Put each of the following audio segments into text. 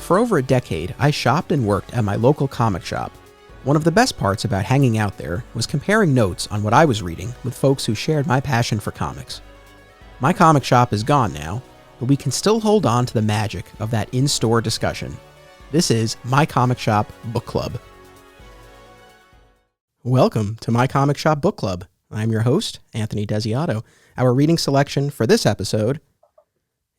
For over a decade, I shopped and worked at my local comic shop. One of the best parts about hanging out there was comparing notes on what I was reading with folks who shared my passion for comics. My comic shop is gone now, but we can still hold on to the magic of that in-store discussion. This is My Comic Shop Book Club. Welcome to My Comic Shop Book Club. I'm your host, Anthony Desiato. Our reading selection for this episode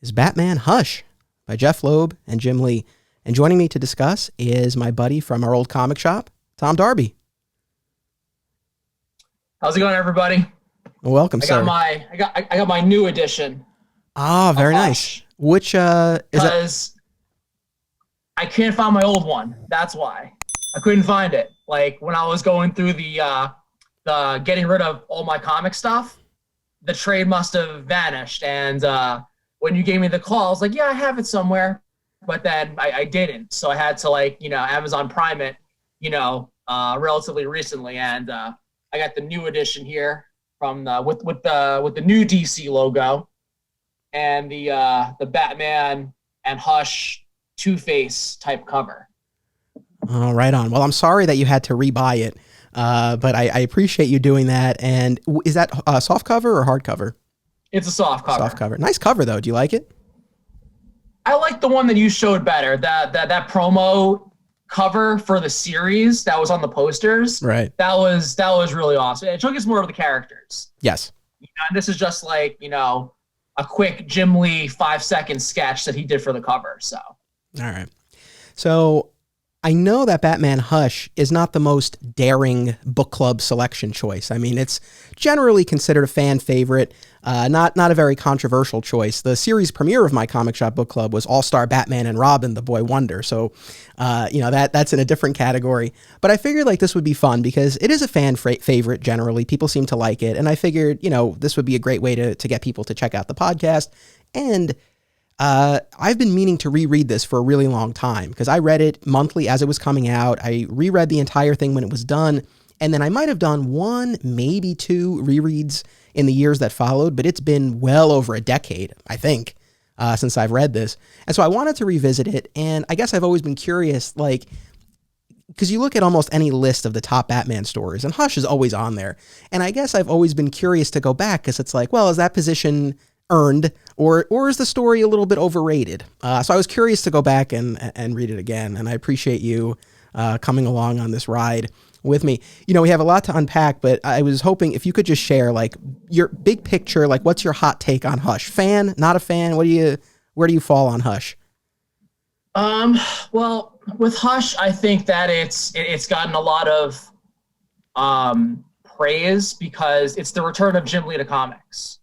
is Batman Hush by Jeph Loeb and Jim Lee. And joining me to discuss is my buddy from our old comic shop, Tom Darby. How's it going, everybody? Welcome, sir. I got my new edition. Ah, very nice. Which is that? Because I can't find my old one. That's why I couldn't find it. Like when I was going through the getting rid of all my comic stuff, the trade must have vanished. And when you gave me the call, I was like, yeah, I have it somewhere. But then I didn't. So I had to Amazon Prime it, relatively recently. And I got the new edition here from with the new DC logo and the Batman and Hush Two-Face type cover. Oh, right on. Well, I'm sorry that you had to rebuy it, but I appreciate you doing that. And is that a soft cover or hard cover? It's a soft cover. Soft cover. Nice cover, though. Do you like it? I like the one that you showed better. That promo cover for the series that was on the posters. Right. That was really awesome. It showcased more of the characters. Yes. And this is just like, a quick Jim Lee 5-second sketch that he did for the cover. So. All right. So I know that Batman Hush is not the most daring book club selection choice. I mean, it's generally considered a fan favorite, not a very controversial choice. The series premiere of My Comic Shop Book Club was All-Star Batman and Robin, the Boy Wonder. So, that's in a different category. But I figured this would be fun because it is a fan favorite generally. People seem to like it. And I figured, this would be a great way to get people to check out the podcast. And I've been meaning to reread this for a really long time because I read it monthly as it was coming out. I reread the entire thing when it was done, and then I might have done one, maybe two rereads in the years that followed, but it's been well over a decade, I think, since I've read this. And so I wanted to revisit it, and I guess I've always been curious, because you look at almost any list of the top Batman stories, and Hush is always on there. And I guess I've always been curious to go back because it's like, well, is that position earned, or is the story a little bit overrated? So I was curious to go back and read it again, and I appreciate you coming along on this ride with me. We have a lot to unpack, but I was hoping if you could just share your big picture, what's your hot take on Hush? Fan, not a fan? Where do you fall on Hush? Well, with Hush, I think that it's gotten a lot of praise because it's the return of Jim Lee to comics.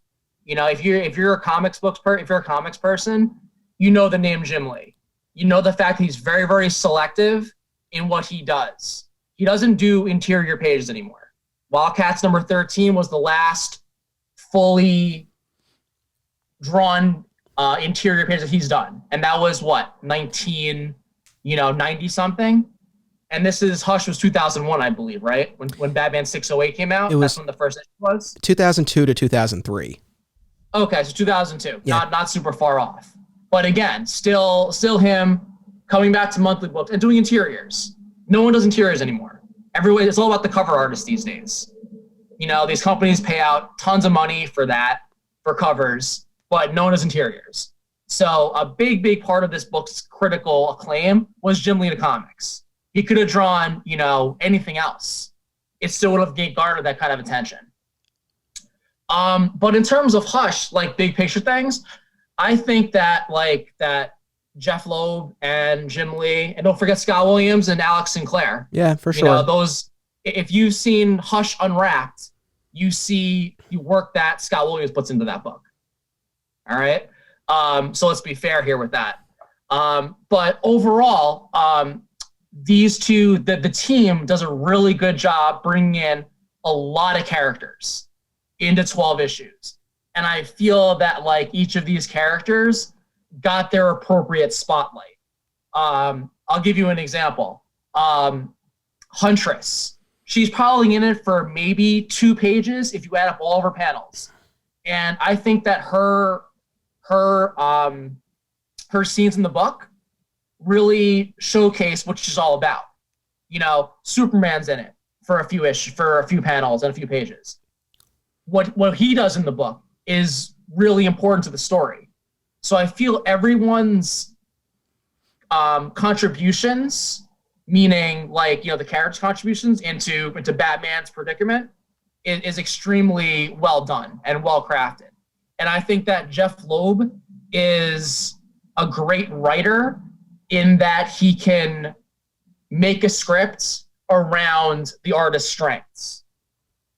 If you're a comics person, the name Jim Lee. The fact that he's very, very selective in what he does. He doesn't do interior pages anymore. Wildcats number 13 was the last fully drawn interior page that he's done. And that was 90 something. And this is Hush was 2001, I believe, right? When Batman 608 came out, that's when the first issue was. 2002 to 2003. Okay, so 2002, yeah. Not super far off, but again, still him coming back to monthly books and doing interiors. No one does interiors anymore. It's all about the cover artist these days. These companies pay out tons of money for covers, but no one does interiors. So a big part of this book's critical acclaim was Jim Lee to comics. He could have drawn, anything else. It still would have garnered that kind of attention. But in terms of Hush, big picture things, I think that that Jeph Loeb and Jim Lee, and don't forget Scott Williams and Alex Sinclair. Yeah, for sure. Those, if you've seen Hush Unwrapped, you work that Scott Williams puts into that book. All right. So let's be fair here with that. But overall, these two, the team does a really good job bringing in a lot of characters into 12 issues. And I feel that each of these characters got their appropriate spotlight. I'll give you an example. Huntress. She's probably in it for maybe 2 pages if you add up all of her panels. And I think that her scenes in the book really showcase what she's all about. Superman's in it for a few panels and a few pages. What he does in the book is really important to the story. So I feel everyone's contributions, meaning the character's contributions into Batman's predicament, is extremely well done and well crafted. And I think that Jeph Loeb is a great writer in that he can make a script around the artist's strengths.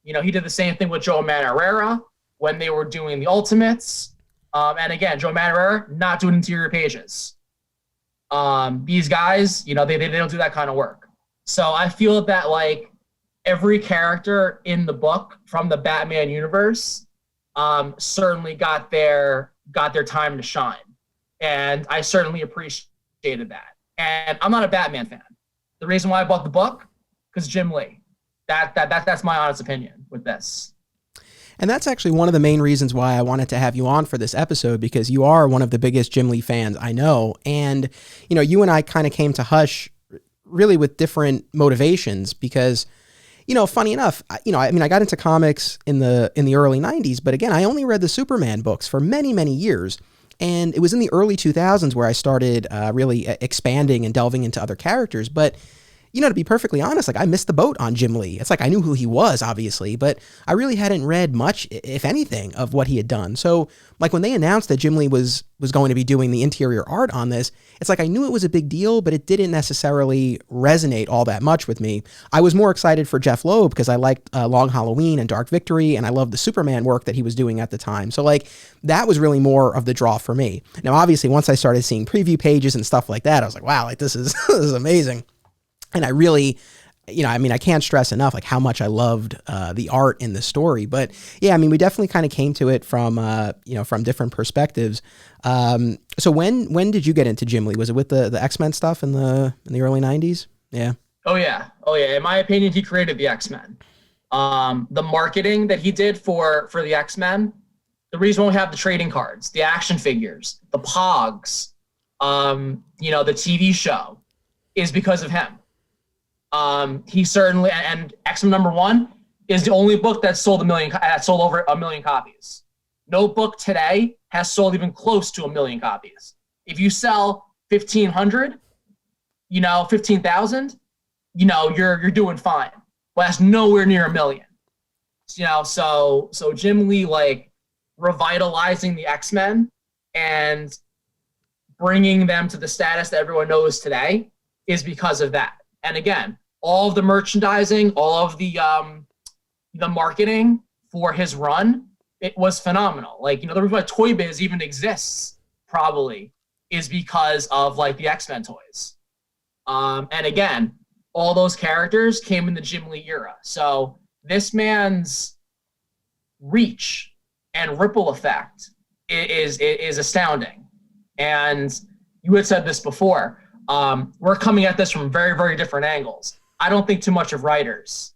He did the same thing with Joe Madureira when they were doing the Ultimates. And again, Joe Madureira not doing interior pages. These guys, they don't do that kind of work. So I feel that every character in the book from the Batman universe certainly got their time to shine. And I certainly appreciated that. And I'm not a Batman fan. The reason why I bought the book, because Jim Lee. That's my honest opinion with this. And that's actually one of the main reasons why I wanted to have you on for this episode, because you are one of the biggest Jim Lee fans I know. And, you and I kind of came to Hush really with different motivations because, funny enough, I got into comics in the early 90s, but again, I only read the Superman books for many, many years. And it was in the early 2000s where I started really expanding and delving into other characters. But to be perfectly honest, I missed the boat on Jim Lee. It's I knew who he was, obviously, but I really hadn't read much, if anything, of what he had done. So, when they announced that Jim Lee was going to be doing the interior art on this, it's I knew it was a big deal, but it didn't necessarily resonate all that much with me. I was more excited for Jeph Loeb because I liked Long Halloween and Dark Victory, and I loved the Superman work that he was doing at the time. So, that was really more of the draw for me. Now, obviously, once I started seeing preview pages and stuff like that, I was like, wow, this is this is amazing. And I really, I can't stress enough how much I loved the art in the story. But yeah, we definitely kind of came to it from from different perspectives. So when did you get into Jim Lee? Was it with the X-Men stuff in the early 90s? Yeah. Oh yeah. In my opinion, he created the X-Men. The marketing that he did for the X-Men, the reason why we have the trading cards, the action figures, the Pogs, the TV show, is because of him. He certainly, and X-Men #1 is the only book that sold over 1 million copies. No book today has sold even close to 1 million copies. If you sell 1,500, 15,000, you're doing fine. But that's nowhere near 1 million. So Jim Lee revitalizing the X-Men and bringing them to the status that everyone knows today is because of that. And again, all of the merchandising, all of the marketing for his run, it was phenomenal. The reason why Toy Biz even exists probably is because of the X-Men toys. And again, all those characters came in the Jim Lee era. So this man's reach and ripple effect is astounding. And you had said this before. We're coming at this from very, very different angles. I don't think too much of writers.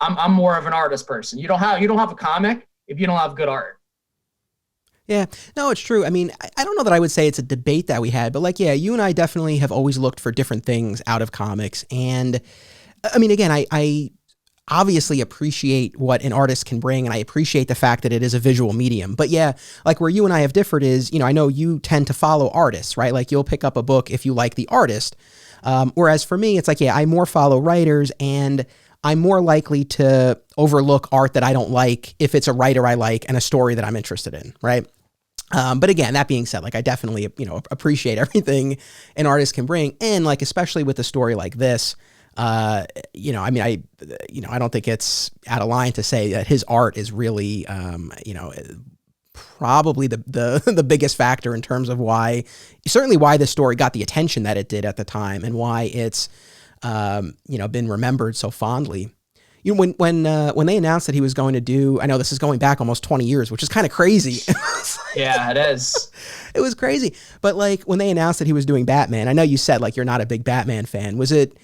I'm more of an artist person. You don't have a comic if you don't have good art. Yeah, no, it's true. I don't know that I would say it's a debate that we had, but you and I definitely have always looked for different things out of comics. And again, I obviously appreciate what an artist can bring, and I appreciate the fact that it is a visual medium. But yeah, where you and I have differed is, I know you tend to follow artists, right? You'll pick up a book if you like the artist. Whereas for me, it's I more follow writers, and I'm more likely to overlook art that I don't like if it's a writer I like and a story that I'm interested in, right? But again, that being said, I definitely, appreciate everything an artist can bring. And especially with a story like this, I don't think it's out of line to say that his art is really, probably the biggest factor in terms of why this story got the attention that it did at the time, and why it's, been remembered so fondly. When they announced that he was going to do, I know this is going back almost 20 years, which is kind of crazy. Yeah, it is. It was crazy. But when they announced that he was doing Batman, I know you said you're not a big Batman fan. Was it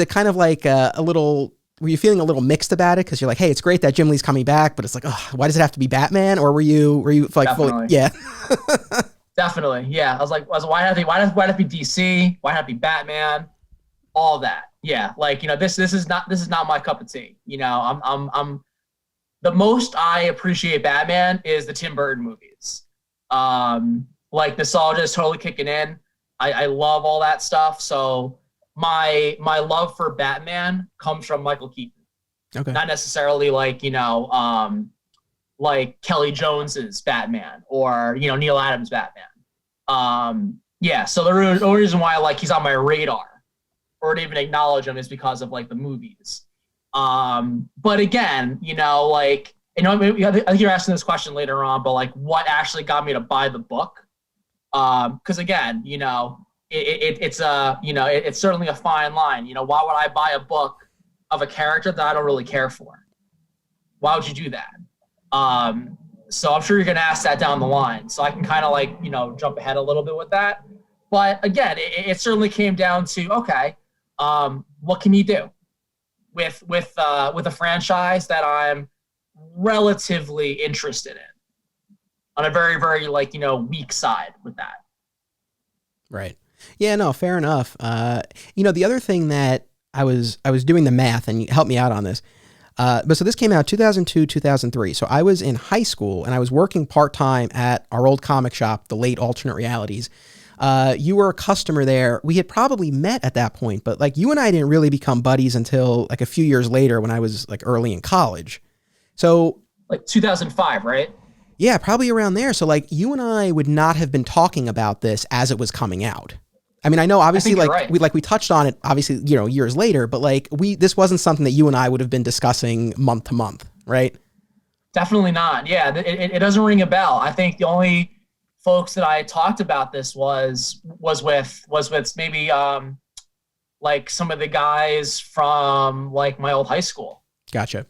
kind of a little, were you feeling a little mixed about it? Because you're hey, it's great that Jim Lee's coming back, but it's why does it have to be Batman? Or were you fully, yeah. Definitely. Yeah. Why not be DC? Why not be Batman? All that. Yeah. Like, this is not my cup of tea. I'm the most I appreciate Batman is the Tim Burton movies. Like nostalgia is totally kicking in. I love all that stuff. So my love for Batman comes from Michael Keaton. Okay. Not necessarily like Kelly Jones's Batman or Neil Adams Batman. Yeah, so the only reason why like he's on my radar or to even acknowledge him is because of like the movies. But again, I think you're asking this question later on, but like what actually got me to buy the book? Because again, it's certainly a fine line. Why would I buy a book of a character that I don't really care for? Why would you do that? So I'm sure you're going to ask that down the line. So I can kind of jump ahead a little bit with that. But again, it certainly came down to, okay, what can you do with a franchise that I'm relatively interested in on a very, very weak side with that. Right. Yeah, no, fair enough. The other thing that I was doing the math, and you helped me out on this. But so this came out 2002, 2003. So I was in high school and I was working part-time at our old comic shop, the late Alternate Realities. You were a customer there. We had probably met at that point, but like you and I didn't really become buddies until like a few years later when I was like early in college. So like 2005, right? Yeah, probably around there. So like you and I would not have been talking about this as it was coming out. I mean, I know obviously we touched on it obviously, years later, but like this wasn't something that you and I would have been discussing month to month, right? Definitely not. Yeah, it doesn't ring a bell. I think the only folks that I talked about this was with maybe like some of the guys from like my old high school. Gotcha.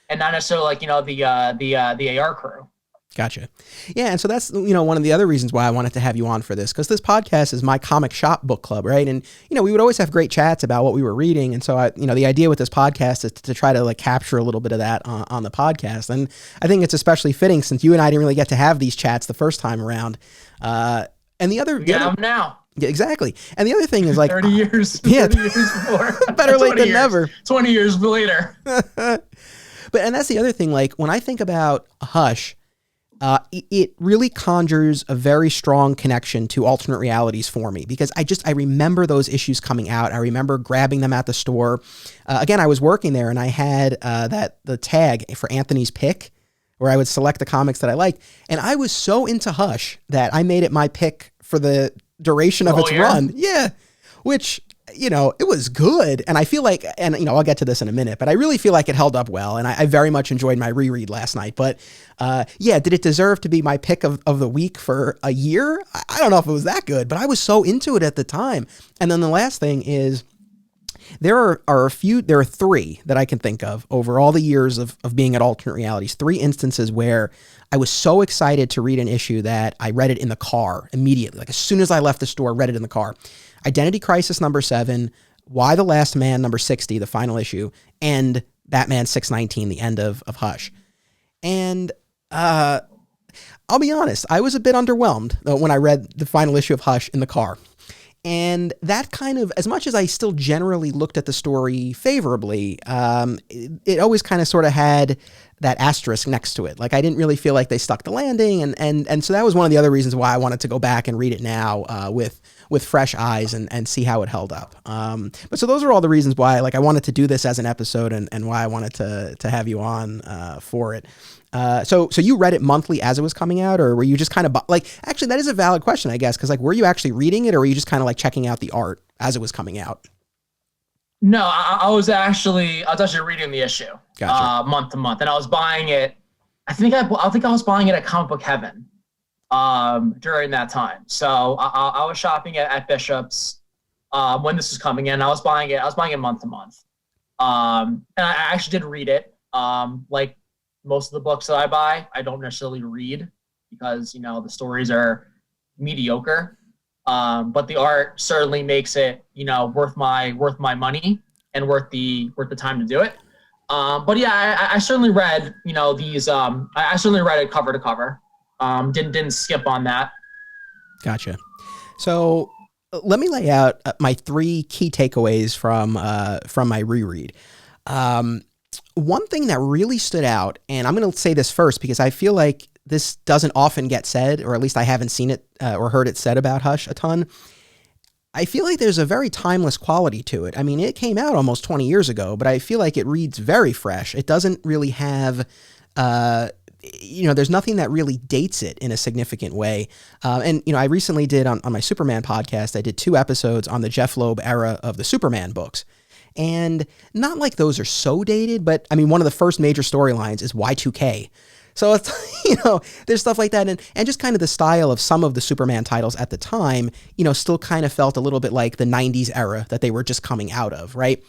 And not necessarily like the AR crew. Gotcha. Yeah, and so that's one of the other reasons why I wanted to have you on for this, because this podcast is my comic shop book club, right? And we would always have great chats about what we were reading, and so the idea with this podcast is to try to like capture a little bit of that on the podcast, and I think it's especially fitting since you and I didn't really get to have these chats the first time around. And the other now. Yeah, exactly. And the other thing is like 30 years. Yeah, 30 years before. Better late than never. 20 years later. And that's the other thing. Like when I think about Hush. It really conjures a very strong connection to Alternate Realities for me because I remember those issues coming out. I remember grabbing them at the store. Again, I was working there and I had the tag for Anthony's pick where I would select the comics that I liked. And I was so into Hush that I made it my pick for the duration of its run. Yeah. Which, it was good. And I feel like, and I'll get to this in a minute, but I really feel like it held up well. And I very much enjoyed my reread last night. But did it deserve to be my pick of the week for a year? I don't know if it was that good, but I was so into it at the time. And then the last thing is there are three that I can think of over all the years of being at Alternate Realities, 3 instances where I was so excited to read an issue that I read it in the car immediately. Like as soon as I left the store, read it in the car. Identity Crisis number 7, Why the Last Man number 60, the final issue, and Batman 619, the end of Hush. And I'll be honest, I was a bit underwhelmed when I read the final issue of Hush in the car. And that kind of, as much as I still generally looked at the story favorably, it always kind of sort of had that asterisk next to it. Like I didn't really feel like they stuck the landing. And so that was one of the other reasons why I wanted to go back and read it now with fresh eyes and see how it held up. But so those are all the reasons why I wanted to do this as an episode and why I wanted to have you on for it. So you read it monthly as it was coming out, or were you just kind of actually that is a valid question, I guess. Cause were you actually reading it or were you just kind of checking out the art as it was coming out? No, I was actually reading the issue. Gotcha. Month to month, and I was buying it. I think I was buying it at Comic Book Heaven during that time. So I was shopping at Bishop's when this was coming in. I was buying it month to month. And I actually did read it. Like most of the books that I buy, I don't necessarily read because the stories are mediocre. But the art certainly makes it, worth my money and worth the time to do it. But yeah, I certainly read, these. I certainly read it cover to cover. Didn't skip on that. Gotcha. So let me lay out my three key takeaways from my reread. Um, One thing that really stood out, and I'm going to say this first because I feel like this doesn't often get said, or at least I haven't seen it or heard it said about Hush a ton. I feel like there's a very timeless quality to it. I mean, it came out almost 20 years ago, but I feel like it reads very fresh. It doesn't really have, there's nothing that really dates it in a significant way. I recently did on my Superman podcast, I did 2 episodes on the Jeph Loeb era of the Superman books. And not like those are so dated, but I mean, one of the first major storylines is Y2K. So it's, there's stuff like that. And just kind of the style of some of the Superman titles at the time, still kind of felt a little bit like the 90s era that they were just coming out of, right?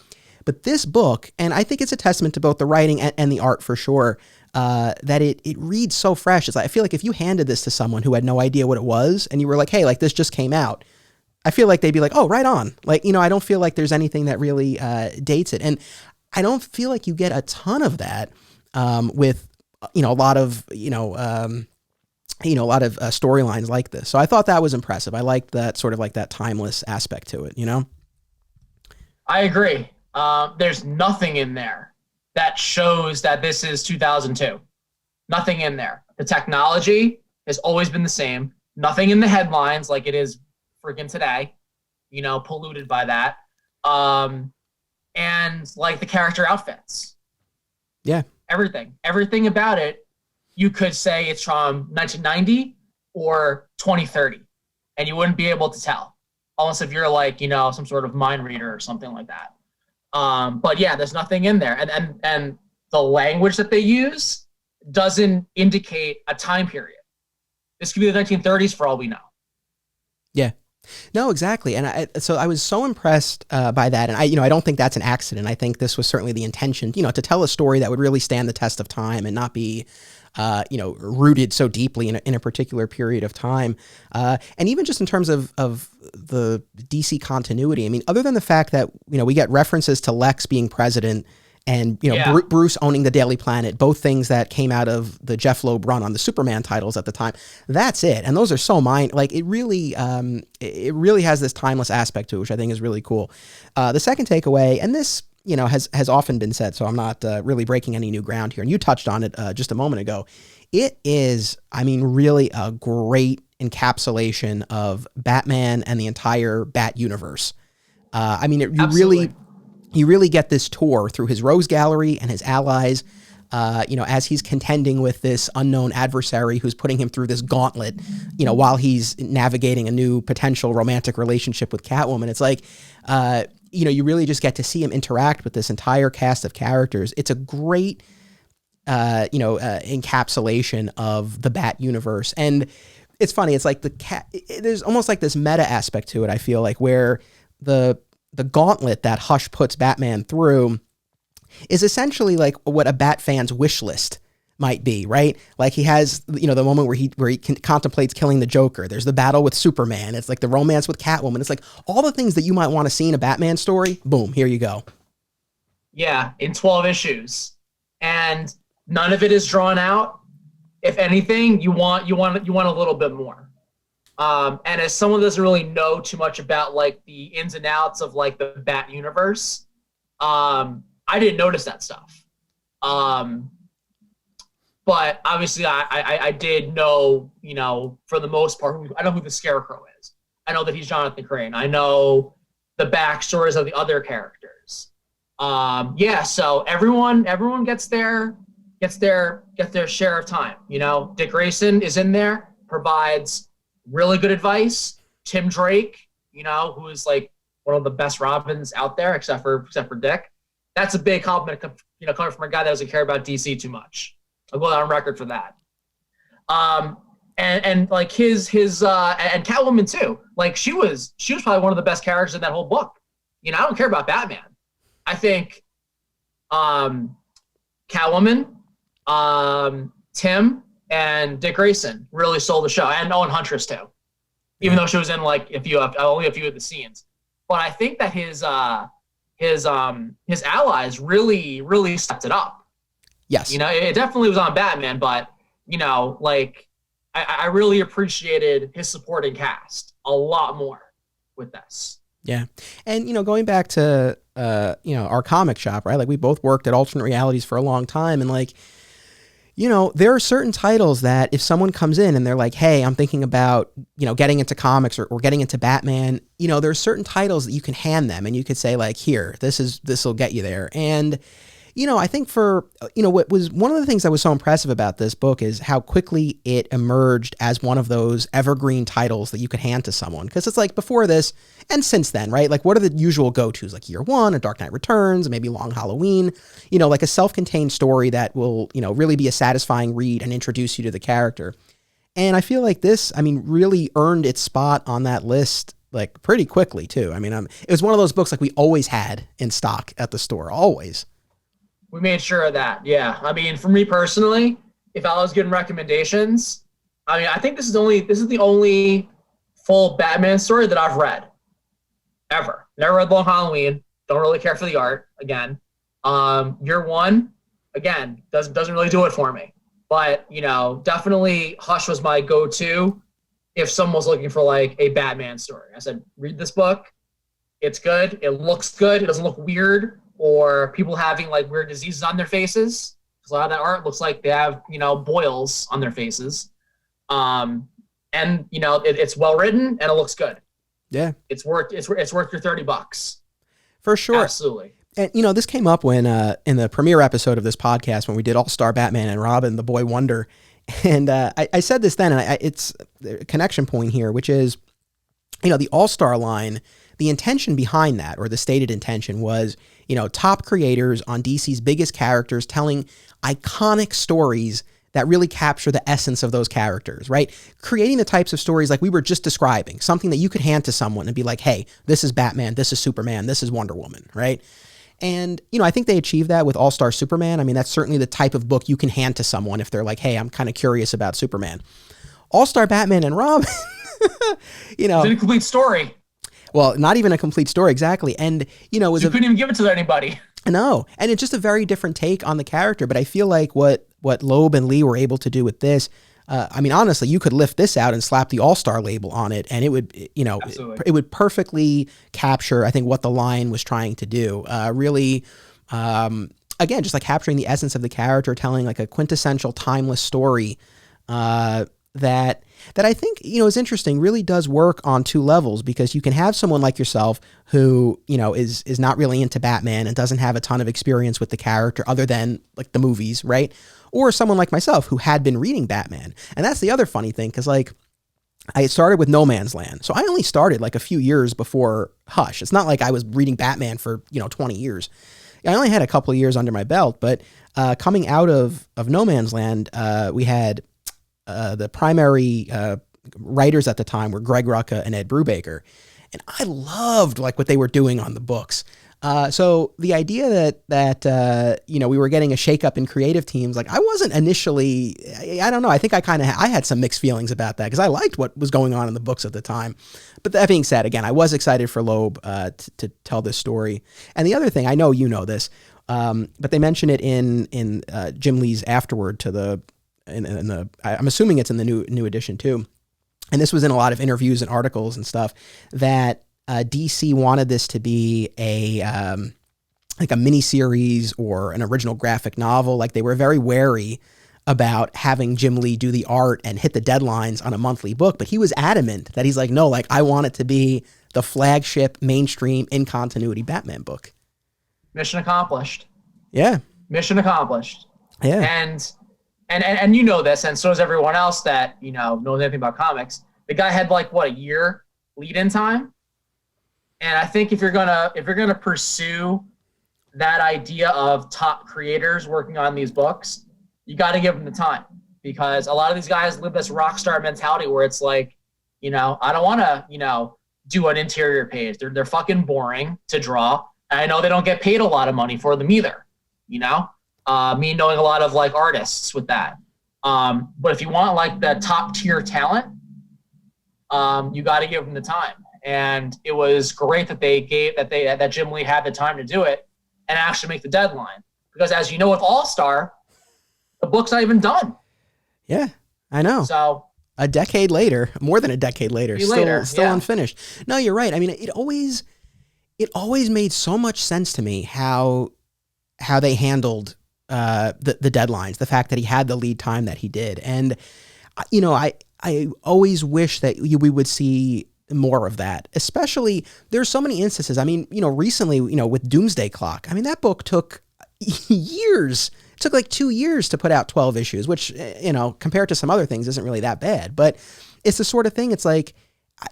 But this book, and I think it's a testament to both the writing and the art for sure, that it reads so fresh. It's like, I feel like if you handed this to someone who had no idea what it was and you were like, hey, like this just came out, I feel like they'd be like, oh, right on. Like, I don't feel like there's anything that really dates it. And I don't feel like you get a ton of that with, a lot of, storylines like this. So I thought that was impressive. I liked that sort of like that timeless aspect to it, I agree. There's nothing in there that shows that this is 2002. Nothing in there. The technology has always been the same. Nothing in the headlines like it is freaking today, polluted by that. And like the character outfits. Yeah. Everything about it, you could say it's from 1990 or 2030, and you wouldn't be able to tell unless if you're like, some sort of mind reader or something like that. But yeah, there's nothing in there. And the language that they use doesn't indicate a time period. This could be the 1930s for all we know. Yeah. No, exactly. And so I was so impressed by that. And I don't think that's an accident. I think this was certainly the intention, to tell a story that would really stand the test of time and not be, rooted so deeply in a particular period of time. And even just in terms of the DC continuity, I mean, other than the fact that, we get references to Lex being president and, Bruce owning the Daily Planet, both things that came out of the Jeph Loeb run on the Superman titles at the time. That's it. And those are so it really has this timeless aspect to it, which I think is really cool. The second takeaway, and this, has often been said, so I'm not really breaking any new ground here. And you touched on it just a moment ago. It is, really a great encapsulation of Batman and the entire Bat universe. You really get this tour through his Rose Gallery and his allies, as he's contending with this unknown adversary who's putting him through this gauntlet, while he's navigating a new potential romantic relationship with Catwoman. It's like, you really just get to see him interact with this entire cast of characters. It's a great, encapsulation of the Bat universe. And it's funny. It's like there's almost like this meta aspect to it, I feel like, where the gauntlet that Hush puts Batman through is essentially like what a Bat fan's wish list might be, right? Like he has, the moment where he contemplates killing the Joker. There's the battle with Superman. It's like the romance with Catwoman. It's like all the things that you might want to see in a Batman story. Boom, here you go. Yeah, in 12 issues, and none of it is drawn out. If anything, you want a little bit more. And as someone that doesn't really know too much about like the ins and outs of like the Bat universe, I didn't notice that stuff. But obviously I did know, for the most part, I know who the Scarecrow is. I know that he's Jonathan Crane. I know the backstories of the other characters. So everyone gets their share of time. Dick Grayson is in there, provides really good advice. Tim Drake, who is like one of the best Robins out there, except for Dick. That's a big compliment, coming from a guy that doesn't care about DC too much. I'll go on record for that. And like his and Catwoman too. Like she was probably one of the best characters in that whole book. I don't care about Batman. I think Catwoman, Tim, and Dick Grayson really sold the show, and Owen Huntress too, even though she was in like only a few of the scenes. But I think that his allies really stepped it up. Yes, it definitely was on Batman, but like I really appreciated his supporting cast a lot more with this. Yeah. And, going back to, our comic shop, right? Like we both worked at alternate realities for a long time. And like, there are certain titles that if someone comes in and they're like, hey, I'm thinking about, getting into comics or getting into Batman, there are certain titles that you can hand them and you could say like, here, this will get you there. And, I think what was one of the things that was so impressive about this book is how quickly it emerged as one of those evergreen titles that you could hand to someone. Because it's like before this and since then, right? Like what are the usual go-tos? Like Year One, A Dark Knight Returns, maybe Long Halloween, like a self-contained story that will, really be a satisfying read and introduce you to the character. And I feel like this, really earned its spot on that list like pretty quickly too. It was one of those books like we always had in stock at the store, always. We made sure of that. Yeah. For me personally, if I was getting recommendations, I think this is the only full Batman story that I've read ever. Never read Long Halloween. Don't really care for the art again. Year One, again, doesn't really do it for me. But, definitely Hush was my go-to if someone was looking for like a Batman story. I said, read this book. It's good. It looks good. It doesn't look weird. Or people having like weird diseases on their faces. Because a lot of that art looks like they have, boils on their faces. And it's well written and it looks good. Yeah. It's worth your $30. For sure. Absolutely. And this came up when in the premiere episode of this podcast when we did All-Star Batman and Robin, the Boy Wonder. And I said this then, and it's a connection point here, which is, the All-Star line, the intention behind that, or the stated intention was, top creators on DC's biggest characters telling iconic stories that really capture the essence of those characters, right? Creating the types of stories like we were just describing, something that you could hand to someone and be like, hey, this is Batman, this is Superman, this is Wonder Woman, right? And, I think they achieved that with All-Star Superman. That's certainly the type of book you can hand to someone if they're like, hey, I'm kind of curious about Superman. All-Star Batman and Robin, It's an incomplete story. Well, not even a complete story, exactly. And, you couldn't even give it to anybody. No, and it's just a very different take on the character. But I feel like what Loeb and Lee were able to do with this, honestly, you could lift this out and slap the All-Star label on it, and it would, it would perfectly capture, I think, what the line was trying to do. Really, again, just like capturing the essence of the character, telling like a quintessential timeless story that I think, is interesting, really does work on two levels, because you can have someone like yourself who, is not really into Batman and doesn't have a ton of experience with the character other than like the movies, right? Or someone like myself who had been reading Batman. And that's the other funny thing, because like I started with No Man's Land. So I only started like a few years before Hush. It's not like I was reading Batman for, 20 years. I only had a couple of years under my belt, but coming out of No Man's Land, we had the primary writers at the time were Greg Rucka and Ed Brubaker. And I loved like what they were doing on the books. So the idea that we were getting a shakeup in creative teams, like I wasn't initially, I don't know. I think I had some mixed feelings about that because I liked what was going on in the books at the time. But that being said, again, I was excited for Loeb to tell this story. And the other thing, I know you know this, but they mention it in Jim Lee's afterword to the, I'm assuming it's in the new edition too. And this was in a lot of interviews and articles and stuff, that DC wanted this to be like a miniseries or an original graphic novel. Like they were very wary about having Jim Lee do the art and hit the deadlines on a monthly book. But he was adamant that he's like, no, like I want it to be the flagship mainstream in continuity Batman book. Mission accomplished. Yeah. Mission accomplished. Yeah. And you know this, and so does everyone else that, knows anything about comics. The guy had like a year lead-in time. And I think if you're gonna pursue that idea of top creators working on these books, you got to give them the time, because a lot of these guys live this rock star mentality where it's like, I don't want to, do an interior page. They're fucking boring to draw. And I know they don't get paid a lot of money for them either. Me knowing a lot of like artists with that. But if you want like the top tier talent, you got to give them the time. And it was great that that Jim Lee had the time to do it and actually make the deadline. Because as you know, with All-Star, the book's not even done. Yeah, I know. So a decade later, more than a decade later, still unfinished. No, you're right. I mean, it always made so much sense to me how they handled the deadlines, the fact that he had the lead time that he did. And, I always wish that we would see more of that, especially there's so many instances. I mean, recently, with Doomsday Clock, I mean, that book took years. It took like 2 years to put out 12 issues, which, compared to some other things isn't really that bad, but it's the sort of thing. It's like,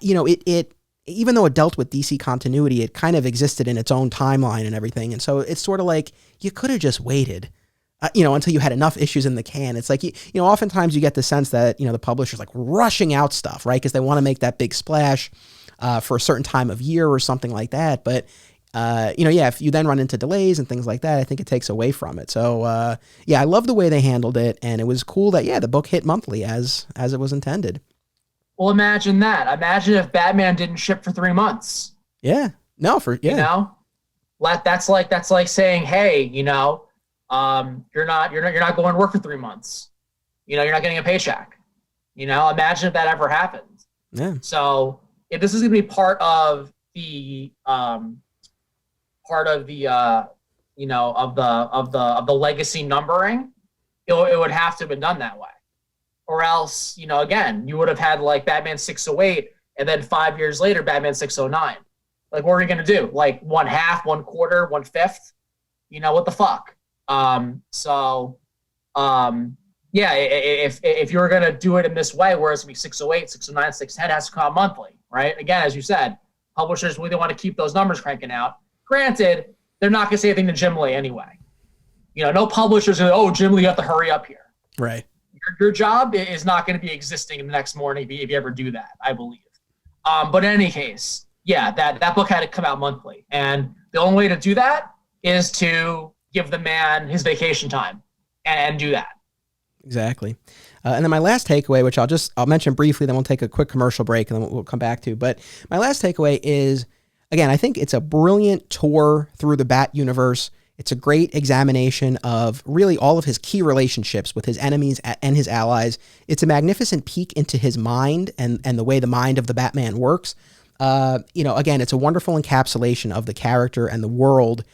it even though it dealt with DC continuity, it kind of existed in its own timeline and everything. And so it's sort of like, you could have just waited, until you had enough issues in the can. It's like, oftentimes you get the sense that, the publisher's like rushing out stuff, right? Because they want to make that big splash for a certain time of year or something like that. But, if you then run into delays and things like that, I think it takes away from it. So, I love the way they handled it. And it was cool that, the book hit monthly as it was intended. Well, imagine that. Imagine if Batman didn't ship for 3 months. Yeah. No, That's like saying, hey, you're not going to work for 3 months. You're not getting a paycheck. Imagine if that ever happened. Yeah. So if this is going to be part of the legacy numbering, it would have to have been done that way. Or else, again, you would have had like Batman 608 and then 5 years later, Batman 609. Like, what are you going to do? Like 1/2, 1/4, 1/5? What the fuck? If you're going to do it in this way, where it's going to be 608, 609, 610 has to come monthly, right? Again, as you said, publishers really want to keep those numbers cranking out. Granted, they're not going to say anything to Jim Lee anyway. No publishers are, oh, Jim Lee, you have to hurry up here. Right. Your job is not going to be existing in the next morning if you ever do that, I believe. But in any case, that book had to come out monthly. And the only way to do that is to give the man his vacation time and do that. Exactly. And then my last takeaway, which I'll mention briefly, then we'll take a quick commercial break and then we'll come back to. But my last takeaway is, again, I think it's a brilliant tour through the Bat universe. It's a great examination of really all of his key relationships with his enemies and his allies. It's a magnificent peek into his mind and the way the mind of the Batman works. Again, it's a wonderful encapsulation of the character and the world.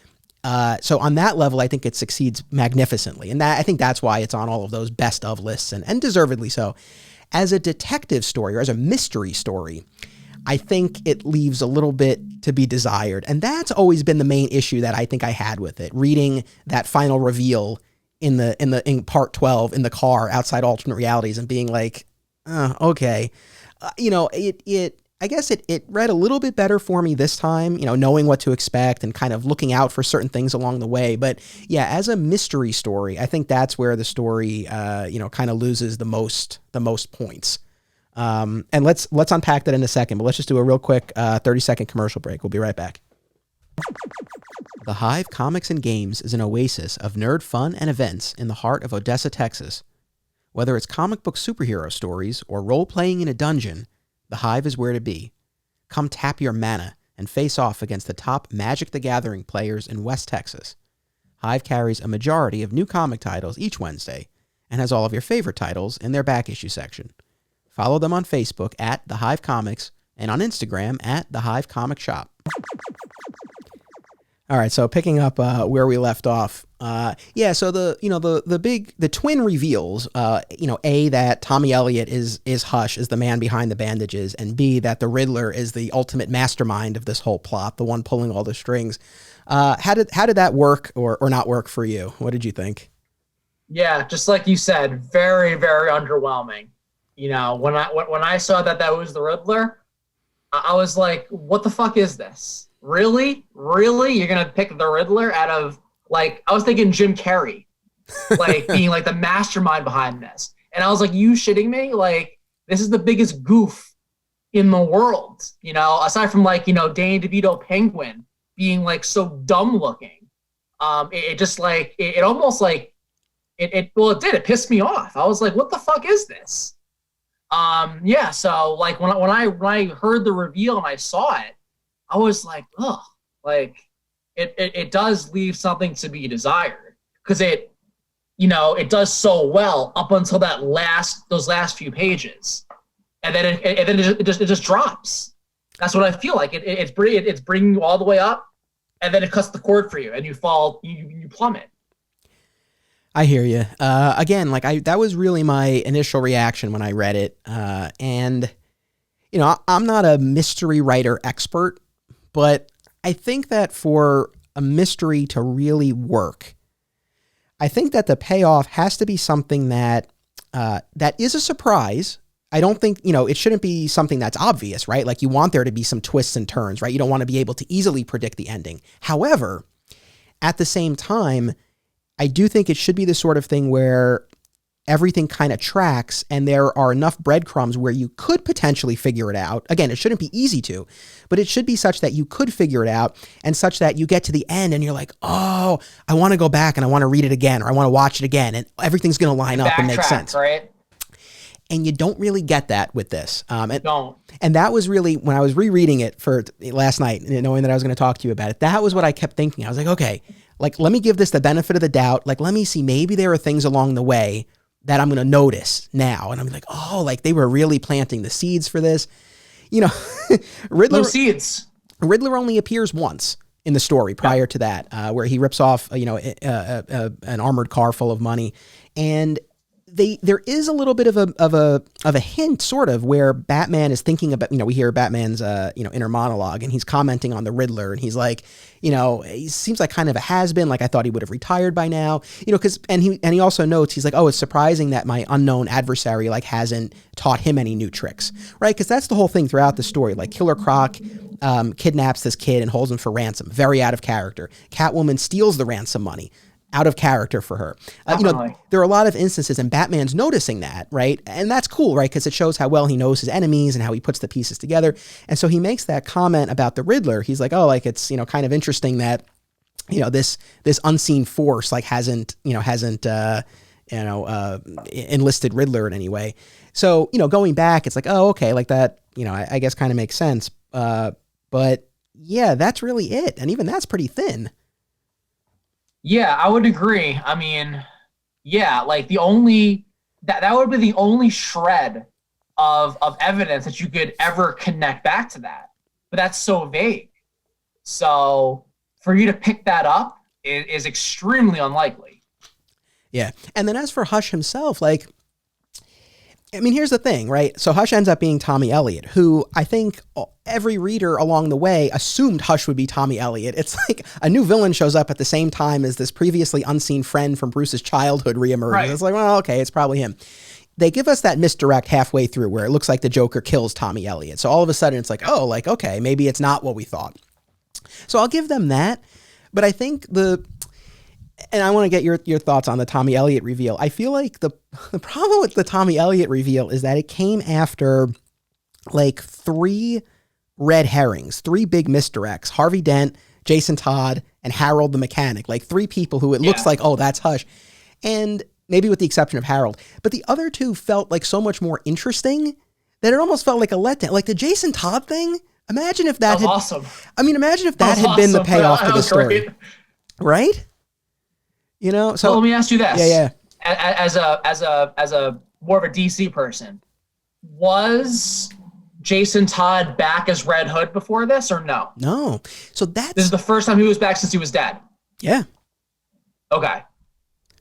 So on that level, I think it succeeds magnificently. And I think that's why it's on all of those best of lists and deservedly so. As a detective story or as a mystery story, I think it leaves a little bit to be desired. And that's always been the main issue that I think I had with it. Reading that final reveal in part 12 in the car outside alternate realities and being like, okay. I guess it read a little bit better for me this time, knowing what to expect and kind of looking out for certain things along the way. But as a mystery story, I think that's where the story, kind of loses the most points. And let's unpack that in a second, but let's just do a real quick 30-second commercial break. We'll be right back. The Hive Comics and Games is an oasis of nerd fun and events in the heart of Odessa, Texas. Whether it's comic book superhero stories or role-playing in a dungeon, the Hive is where to be. Come tap your mana and face off against the top Magic the Gathering players in West Texas. Hive carries a majority of new comic titles each Wednesday and has all of your favorite titles in their back issue section. Follow them on Facebook at The Hive Comics and on Instagram at The Hive Comic Shop. All right, so picking up where we left off. So the twin reveals, A, that Tommy Elliott is Hush, is the man behind the bandages, and B, that the Riddler is the ultimate mastermind of this whole plot, the one pulling all the strings. How did that work or not work for you? What did you think? Yeah, just like you said, very, very underwhelming. When I saw that was the Riddler, I was like, what the fuck is this? Really? You're going to pick the Riddler out of, like, I was thinking Jim Carrey, like, being, like, the mastermind behind this. And I was like, you shitting me? Like, this is the biggest goof in the world, aside from, like, Danny DeVito Penguin being, like, so dumb looking. It just, like, it almost, like, it pissed me off. I was like, what the fuck is this? So, like, when I heard the reveal and I saw it, I was like, ugh, like it does leave something to be desired because it does so well up until those last few pages. and then it just drops. That's what I feel like. It's bringing you all the way up, and then it cuts the cord for you, and you fall, you plummet. I hear you. Again, like that was really my initial reaction when I read it. And you know, I'm not a mystery writer expert, but I think that for a mystery to really work, I think that the payoff has to be something that that is a surprise. I don't think, you know, it shouldn't be something that's obvious, right? Like you want there to be some twists and turns, right? You don't want to be able to easily predict the ending. However, at the same time, I do think it should be the sort of thing where everything kind of tracks and there are enough breadcrumbs where you could potentially figure it out. Again, it shouldn't be easy to, but it should be such that you could figure it out and such that you get to the end and you're like, oh, I want to go back and I want to read it again or I want to watch it again and everything's going to line up and make sense. Right? And you don't really get that with this. Don't. And that was really, when I was rereading it for last night, knowing that I was going to talk to you about it, that was what I kept thinking. I was like, okay, like, let me give this the benefit of the doubt. Like, let me see, maybe there are things along the way that I'm going to notice now. And I'm like, oh, like they were really planting the seeds for this. You know, Riddler only appears once in the story prior to that, where he rips off, you know, an armored car full of money. And there is a little bit of a hint, sort of, where Batman is thinking about, you know, we hear Batman's, you know, inner monologue and he's commenting on the Riddler and he's like, you know, he seems like kind of a has-been, like I thought he would have retired by now, you know, and he also notes, he's like, oh, it's surprising that my unknown adversary, like, hasn't taught him any new tricks, right? Because that's the whole thing throughout the story. Like, Killer Croc kidnaps this kid and holds him for ransom. Very out of character. Catwoman steals the ransom money. Out of character for her. You know, there are a lot of instances and Batman's noticing that, right? And that's cool, right? Because it shows how well he knows his enemies and how he puts the pieces together. And so he makes that comment about the Riddler. He's like, oh, like it's, you know, kind of interesting that, you know, this unseen force like hasn't enlisted Riddler in any way. So, you know, going back, it's like, oh, okay, like that, you know, I guess kind of makes sense. But yeah, that's really it. And even that's pretty thin. Yeah, I would agree. I mean, yeah, like the only that would be the only shred of evidence that you could ever connect back to that. But that's so vague. So for you to pick that up is extremely unlikely. Yeah. And then as for Hush himself, like, I mean, here's the thing, right? So Hush ends up being Tommy Elliott, who I think every reader along the way assumed Hush would be Tommy Elliott. It's like a new villain shows up at the same time as this previously unseen friend from Bruce's childhood reemerges. Right. It's like, well, okay, it's probably him. They give us that misdirect halfway through where it looks like the Joker kills Tommy Elliott. So all of a sudden it's like, oh, like, okay, maybe it's not what we thought. So I'll give them that. But I think and I want to get your thoughts on the Tommy Elliott reveal. I feel like the problem with the Tommy Elliott reveal is that it came after like 3 red herrings, 3 big misdirects: Harvey Dent, Jason Todd, and Harold the mechanic. Like 3 people who it looks like, oh, that's Hush. And maybe with the exception of Harold. But the other 2 felt like so much more interesting that it almost felt like a letdown. Like the Jason Todd thing, imagine if that was awesome. I mean, imagine if that had been the payoff to the story. Great. Right? You know, so well, let me ask you this. Yeah. As a more of a DC person, was Jason Todd back as Red Hood before this or no? No. So this is the first time he was back since he was dead. Yeah. Okay.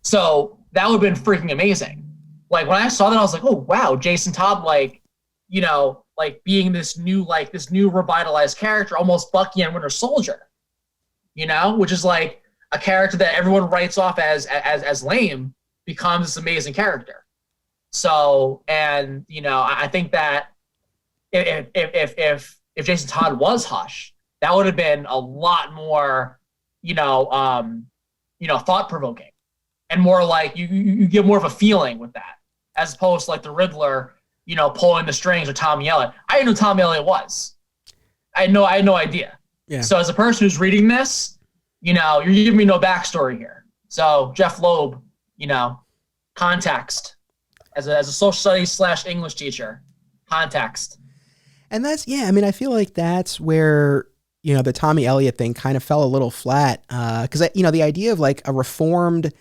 So that would have been freaking amazing. Like when I saw that, I was like, oh wow, Jason Todd, like, you know, like being this new revitalized character, almost Bucky and Winter Soldier. You know, which is like a character that everyone writes off as lame becomes this amazing character. So, and you know, I think that if Jason Todd was Hush, that would have been a lot more, thought provoking, and more like you get more of a feeling with that, as opposed to like the Riddler, pulling the strings, or Tommy Elliott. I didn't know who Tommy Elliott was. I had no idea. Yeah. So as a person who's reading this, you're giving me no backstory here. So Jeph Loeb, context as a social studies / English teacher, context. And that's, yeah, I mean, I feel like that's where, the Tommy Elliott thing kind of fell a little flat. Because, the idea of like a reformed,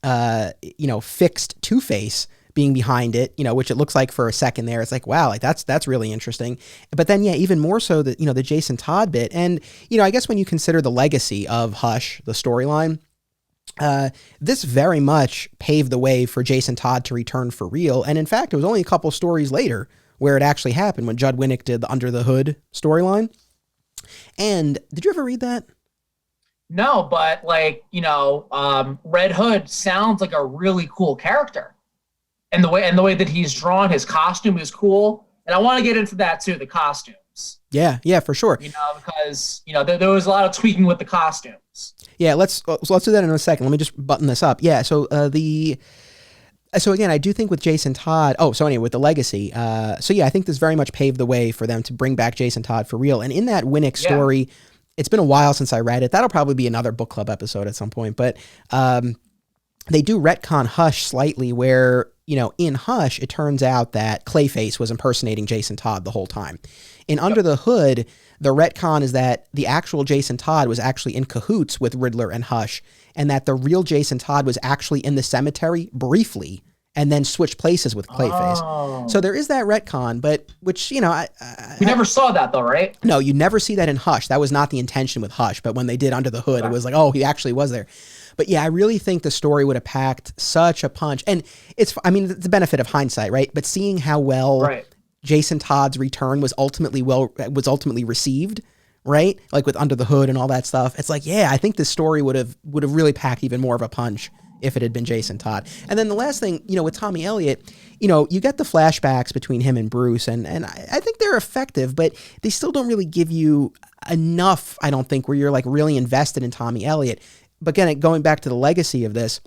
fixed Two-Face being behind it, which it looks like for a second there. It's like, wow, like that's really interesting. But then, yeah, even more so that, the Jason Todd bit. And, I guess when you consider the legacy of Hush, the storyline, this very much paved the way for Jason Todd to return for real. And in fact, it was only a couple stories later where it actually happened, when Judd Winnick did the Under the Hood storyline. And did you ever read that? No, but Red Hood sounds like a really cool character. And the way that he's drawn, his costume is cool. And I want to get into that too, the costumes. Yeah, for sure. Because there was a lot of tweaking with the costumes. Yeah, let's do that in a second. Let me just button this up. Yeah, so again, I do think with Jason Todd. So anyway, with the legacy. I think this very much paved the way for them to bring back Jason Todd for real. And in that Winnick story, it's been a while since I read it. That'll probably be another book club episode at some point. But they do retcon Hush slightly, where in Hush, it turns out that Clayface was impersonating Jason Todd the whole time. In Under the Hood, the retcon is that the actual Jason Todd was actually in cahoots with Riddler and Hush, and that the real Jason Todd was actually in the cemetery briefly and then switched places with Clayface. Oh. So there is that retcon, but which, we never saw that though, right? No, you never see that in Hush. That was not the intention with Hush, but when they did Under the Hood, It was like, oh, he actually was there. But yeah, I really think the story would have packed such a punch. And it's the benefit of hindsight, right? But seeing how well Jason Todd's return was ultimately received, right? Like with Under the Hood and all that stuff. It's like, yeah, I think this story would have really packed even more of a punch if it had been Jason Todd. And then the last thing, with Tommy Elliott, you get the flashbacks between him and Bruce, and I think they're effective, but they still don't really give you enough, I don't think, where you're like really invested in Tommy Elliott. But again, going back to the legacy of this,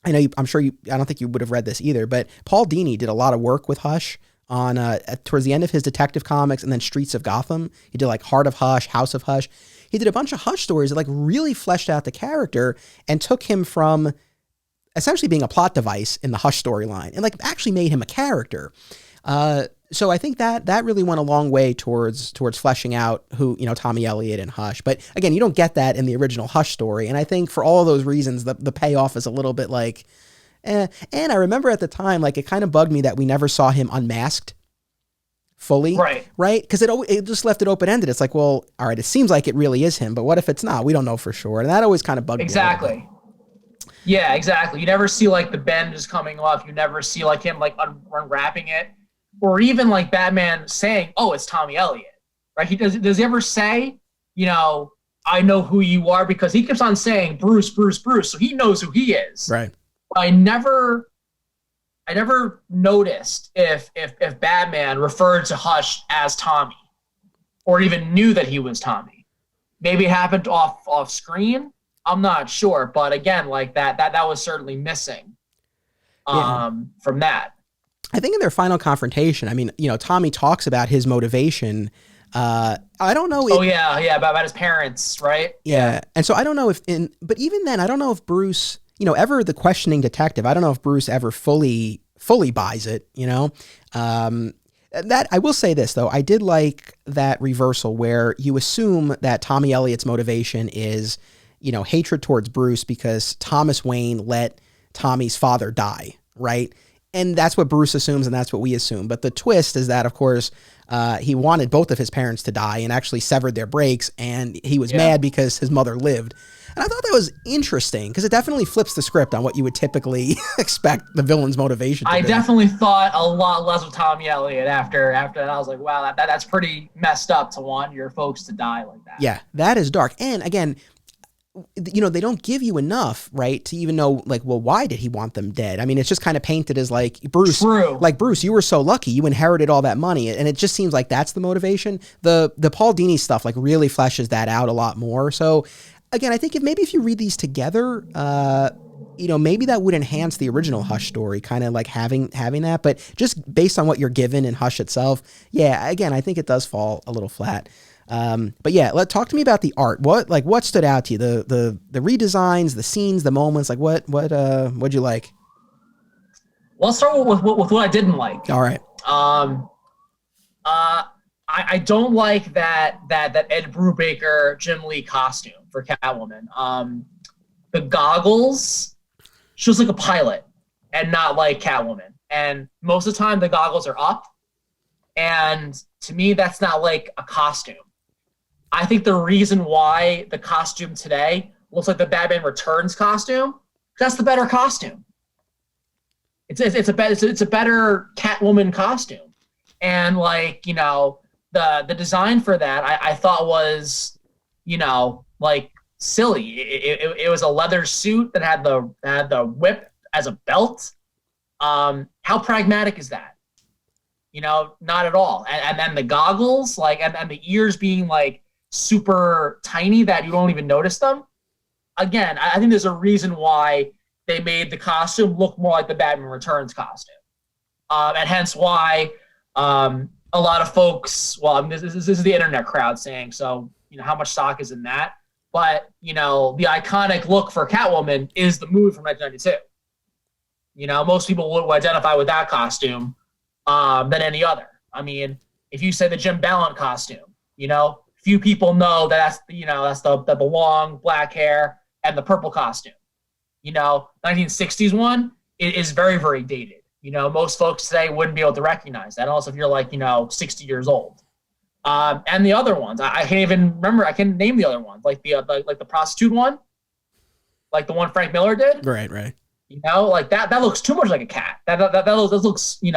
I don't think you would have read this either, but Paul Dini did a lot of work with Hush on towards the end of his detective comics, and then Streets of Gotham. He did like Heart of Hush, House of Hush. He did a bunch of Hush stories that like really fleshed out the character and took him from essentially being a plot device in the Hush storyline and like actually made him a character. So I think that really went a long way towards fleshing out who, Tommy Elliott and Hush. But again, you don't get that in the original Hush story. And I think for all of those reasons, the payoff is a little bit like, And I remember at the time, like, it kind of bugged me that we never saw him unmasked fully. Right? Because it just left it open-ended. It's like, well, all right, it seems like it really is him, but what if it's not? We don't know for sure. And that always kind of bugged me. Exactly. Yeah, exactly. You never see, like, the bend is coming off. You never see, like, him, like, unwrapping it. Or even, like, Batman saying, oh, it's Tommy Elliott. Right? Does he ever say, I know who you are? Because he keeps on saying Bruce, Bruce, Bruce. So he knows who he is. Right. I never noticed if Batman referred to Hush as Tommy, or even knew that he was Tommy. Maybe it happened off screen. I'm not sure, but again, like that was certainly missing from that. I think in their final confrontation, I mean, Tommy talks about his motivation. I don't know. About his parents, right? Yeah, and so I don't know but even then, I don't know if Bruce, ever the questioning detective. I don't know if Bruce ever fully buys it. That I will say this though, I did like that reversal where you assume that Tommy Elliott's motivation is, hatred towards Bruce because Thomas Wayne let Tommy's father die, right? And that's what Bruce assumes, and that's what we assume. But the twist is that, of course, he wanted both of his parents to die and actually severed their brakes, and he was mad because his mother lived. And I thought that was interesting because it definitely flips the script on what you would typically expect the villain's motivation to be. I definitely thought a lot less of Tommy Elliott after that. I was like, wow, that's pretty messed up to want your folks to die like that. Yeah, that is dark. And again, they don't give you enough, right, to even know, like, well, why did he want them dead? I mean, it's just kind of painted as like, Bruce, you were so lucky, you inherited all that money, and it just seems like that's the motivation. The Paul Dini stuff, like, really fleshes that out a lot more. So, again, I think if you read these together, maybe that would enhance the original Hush story, kind of like having that. But just based on what you're given in Hush itself, yeah, again, I think it does fall a little flat. But yeah, talk to me about the art. What stood out to you? The redesigns, the scenes, the moments. Like what'd you like? Well, I'll start with what I didn't like. All right. I don't like that Ed Brubaker Jim Lee costume for Catwoman. The goggles, she was like a pilot and not like Catwoman. and most of the time the goggles are up. And to me, that's not like a costume. I think the reason why the costume today looks like the Batman Returns costume, that's the better costume. It's a better Catwoman costume, and like the design for that I thought was like silly. It was a leather suit that had the whip as a belt. How pragmatic is that? Not at all. And then the goggles, like, and the ears being like super tiny that you don't even notice them. Again, I think there's a reason why they made the costume look more like the Batman Returns costume. And hence why a lot of folks, well, I mean, this is the internet crowd saying, so, how much stock is in that? But, the iconic look for Catwoman is the movie from 1992. Most people will identify with that costume than any other. I mean, if you say the Jim Ballant costume, few people know that's the long black hair and the purple costume. 1960s one, it is very, very dated. Most folks today wouldn't be able to recognize that unless if you're like, 60 years old. And the other ones, I can't even remember. I can name the other ones, like the prostitute one, like the one Frank Miller did. Right. Like that looks too much like a cat. That looks, in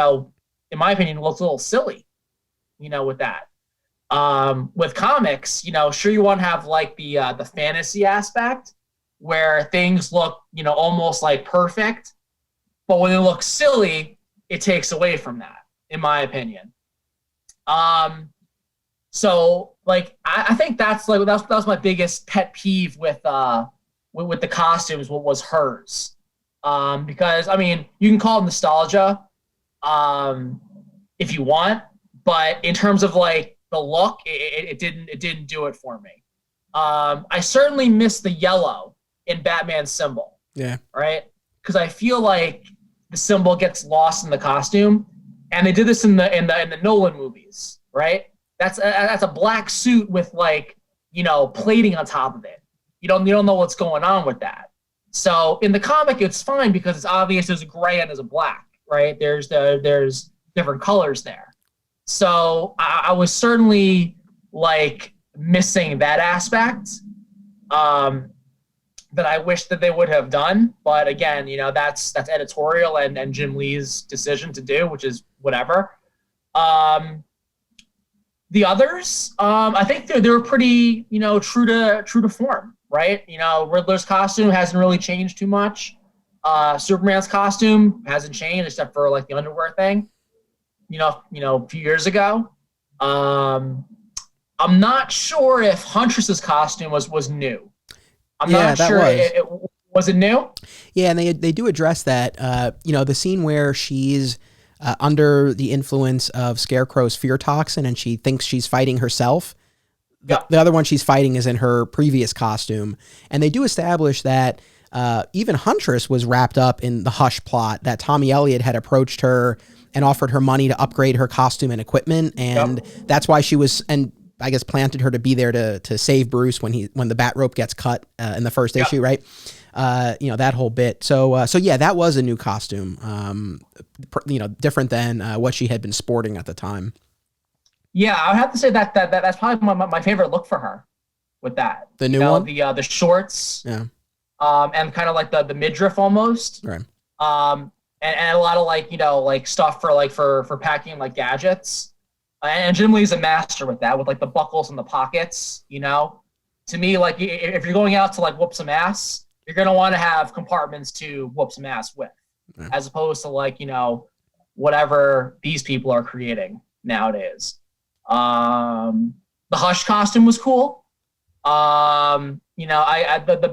my opinion, looks a little silly, with that. With comics, sure, you want to have like the fantasy aspect where things look, almost like perfect, but when they look silly, it takes away from that, in my opinion. So like I think that's my biggest pet peeve with the costumes. What was hers? Because I mean, you can call it nostalgia, if you want, but in terms of like the look, it didn't do it for me. I certainly miss the yellow in Batman's symbol. Yeah. Right. Because I feel like the symbol gets lost in the costume, and they did this in the Nolan movies. Right. That's a black suit with like plating on top of it. You don't know what's going on with that. So in the comic, it's fine because it's obvious there's a gray and there's a black. Right. There's different colors there. So I was certainly like missing that aspect that I wish that they would have done. But again, that's editorial and Jim Lee's decision to do, which is whatever. The others, I think they were pretty, true to form, right? Riddler's costume hasn't really changed too much. Superman's costume hasn't changed except for like the underwear thing. A few years ago. I'm not sure if Huntress's costume was new. I'm not sure. Was it new? Yeah, and they do address that. The scene where she's under the influence of Scarecrow's fear toxin and she thinks she's fighting herself. The other one she's fighting is in her previous costume. And they do establish that even Huntress was wrapped up in the Hush plot, that Tommy Elliott had approached her and offered her money to upgrade her costume and equipment. And that's why she was, and I guess planted her to be there to save Bruce when the bat rope gets cut in the first issue, right? That whole bit. So yeah, that was a new costume, different than what she had been sporting at the time. Yeah, I would have to say that's probably my favorite look for her with that. The new one? The shorts. Yeah. And kind of like the midriff almost. Right. And a lot of like stuff for packing like gadgets. And Jim Lee's a master with that, with like the buckles and the pockets. To me, like if you're going out to like whoop some ass, you're gonna want to have compartments to whoop some ass with, as opposed to like whatever these people are creating nowadays. The Hush costume was cool. The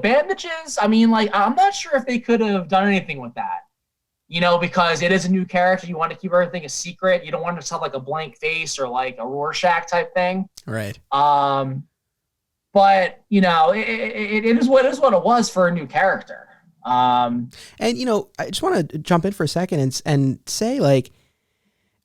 bandages. I mean, like I'm not sure if they could have done anything with that. Because it is a new character. You want to keep everything a secret. You don't want to have like a blank face or like a Rorschach type thing. Right. But it is what it was for a new character. And I just want to jump in for a second and say like,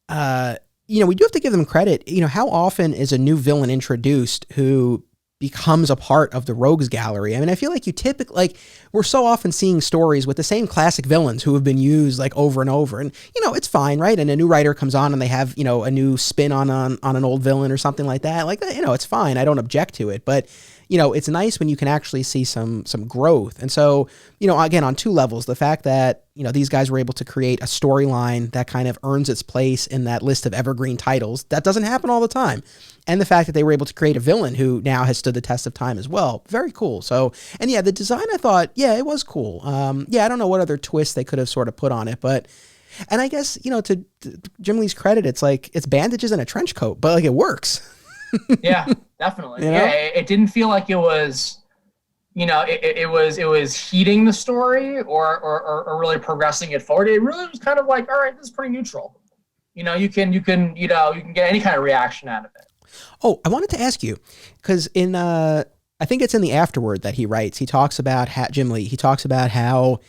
we do have to give them credit. How often is a new villain introduced who becomes a part of the rogues gallery. I mean, I feel like we're so often seeing stories with the same classic villains who have been used like over and over, and it's fine, right? And a new writer comes on and they have a new spin on an old villain or something like that. Like it's fine. I don't object to it, but it's nice when you can actually see some growth. And so again, on two levels, the fact that these guys were able to create a storyline that kind of earns its place in that list of evergreen titles that doesn't happen all the time. And the fact that they were able to create a villain who now has stood the test of time as well. Very cool. So, and yeah, the design, I thought, yeah, it was cool. I don't know what other twists they could have sort of put on it, but, and I guess, to Jim Lee's credit, it's like, it's bandages and a trench coat, but like it works. Yeah, definitely. Yeah, it didn't feel like it was, it was heating the story or really progressing it forward. It really was kind of like, all right, this is pretty neutral. You can get any kind of reaction out of it. Oh, I wanted to ask you, because I think it's in the afterword that he writes, he talks about Jim Lee, he talks about how,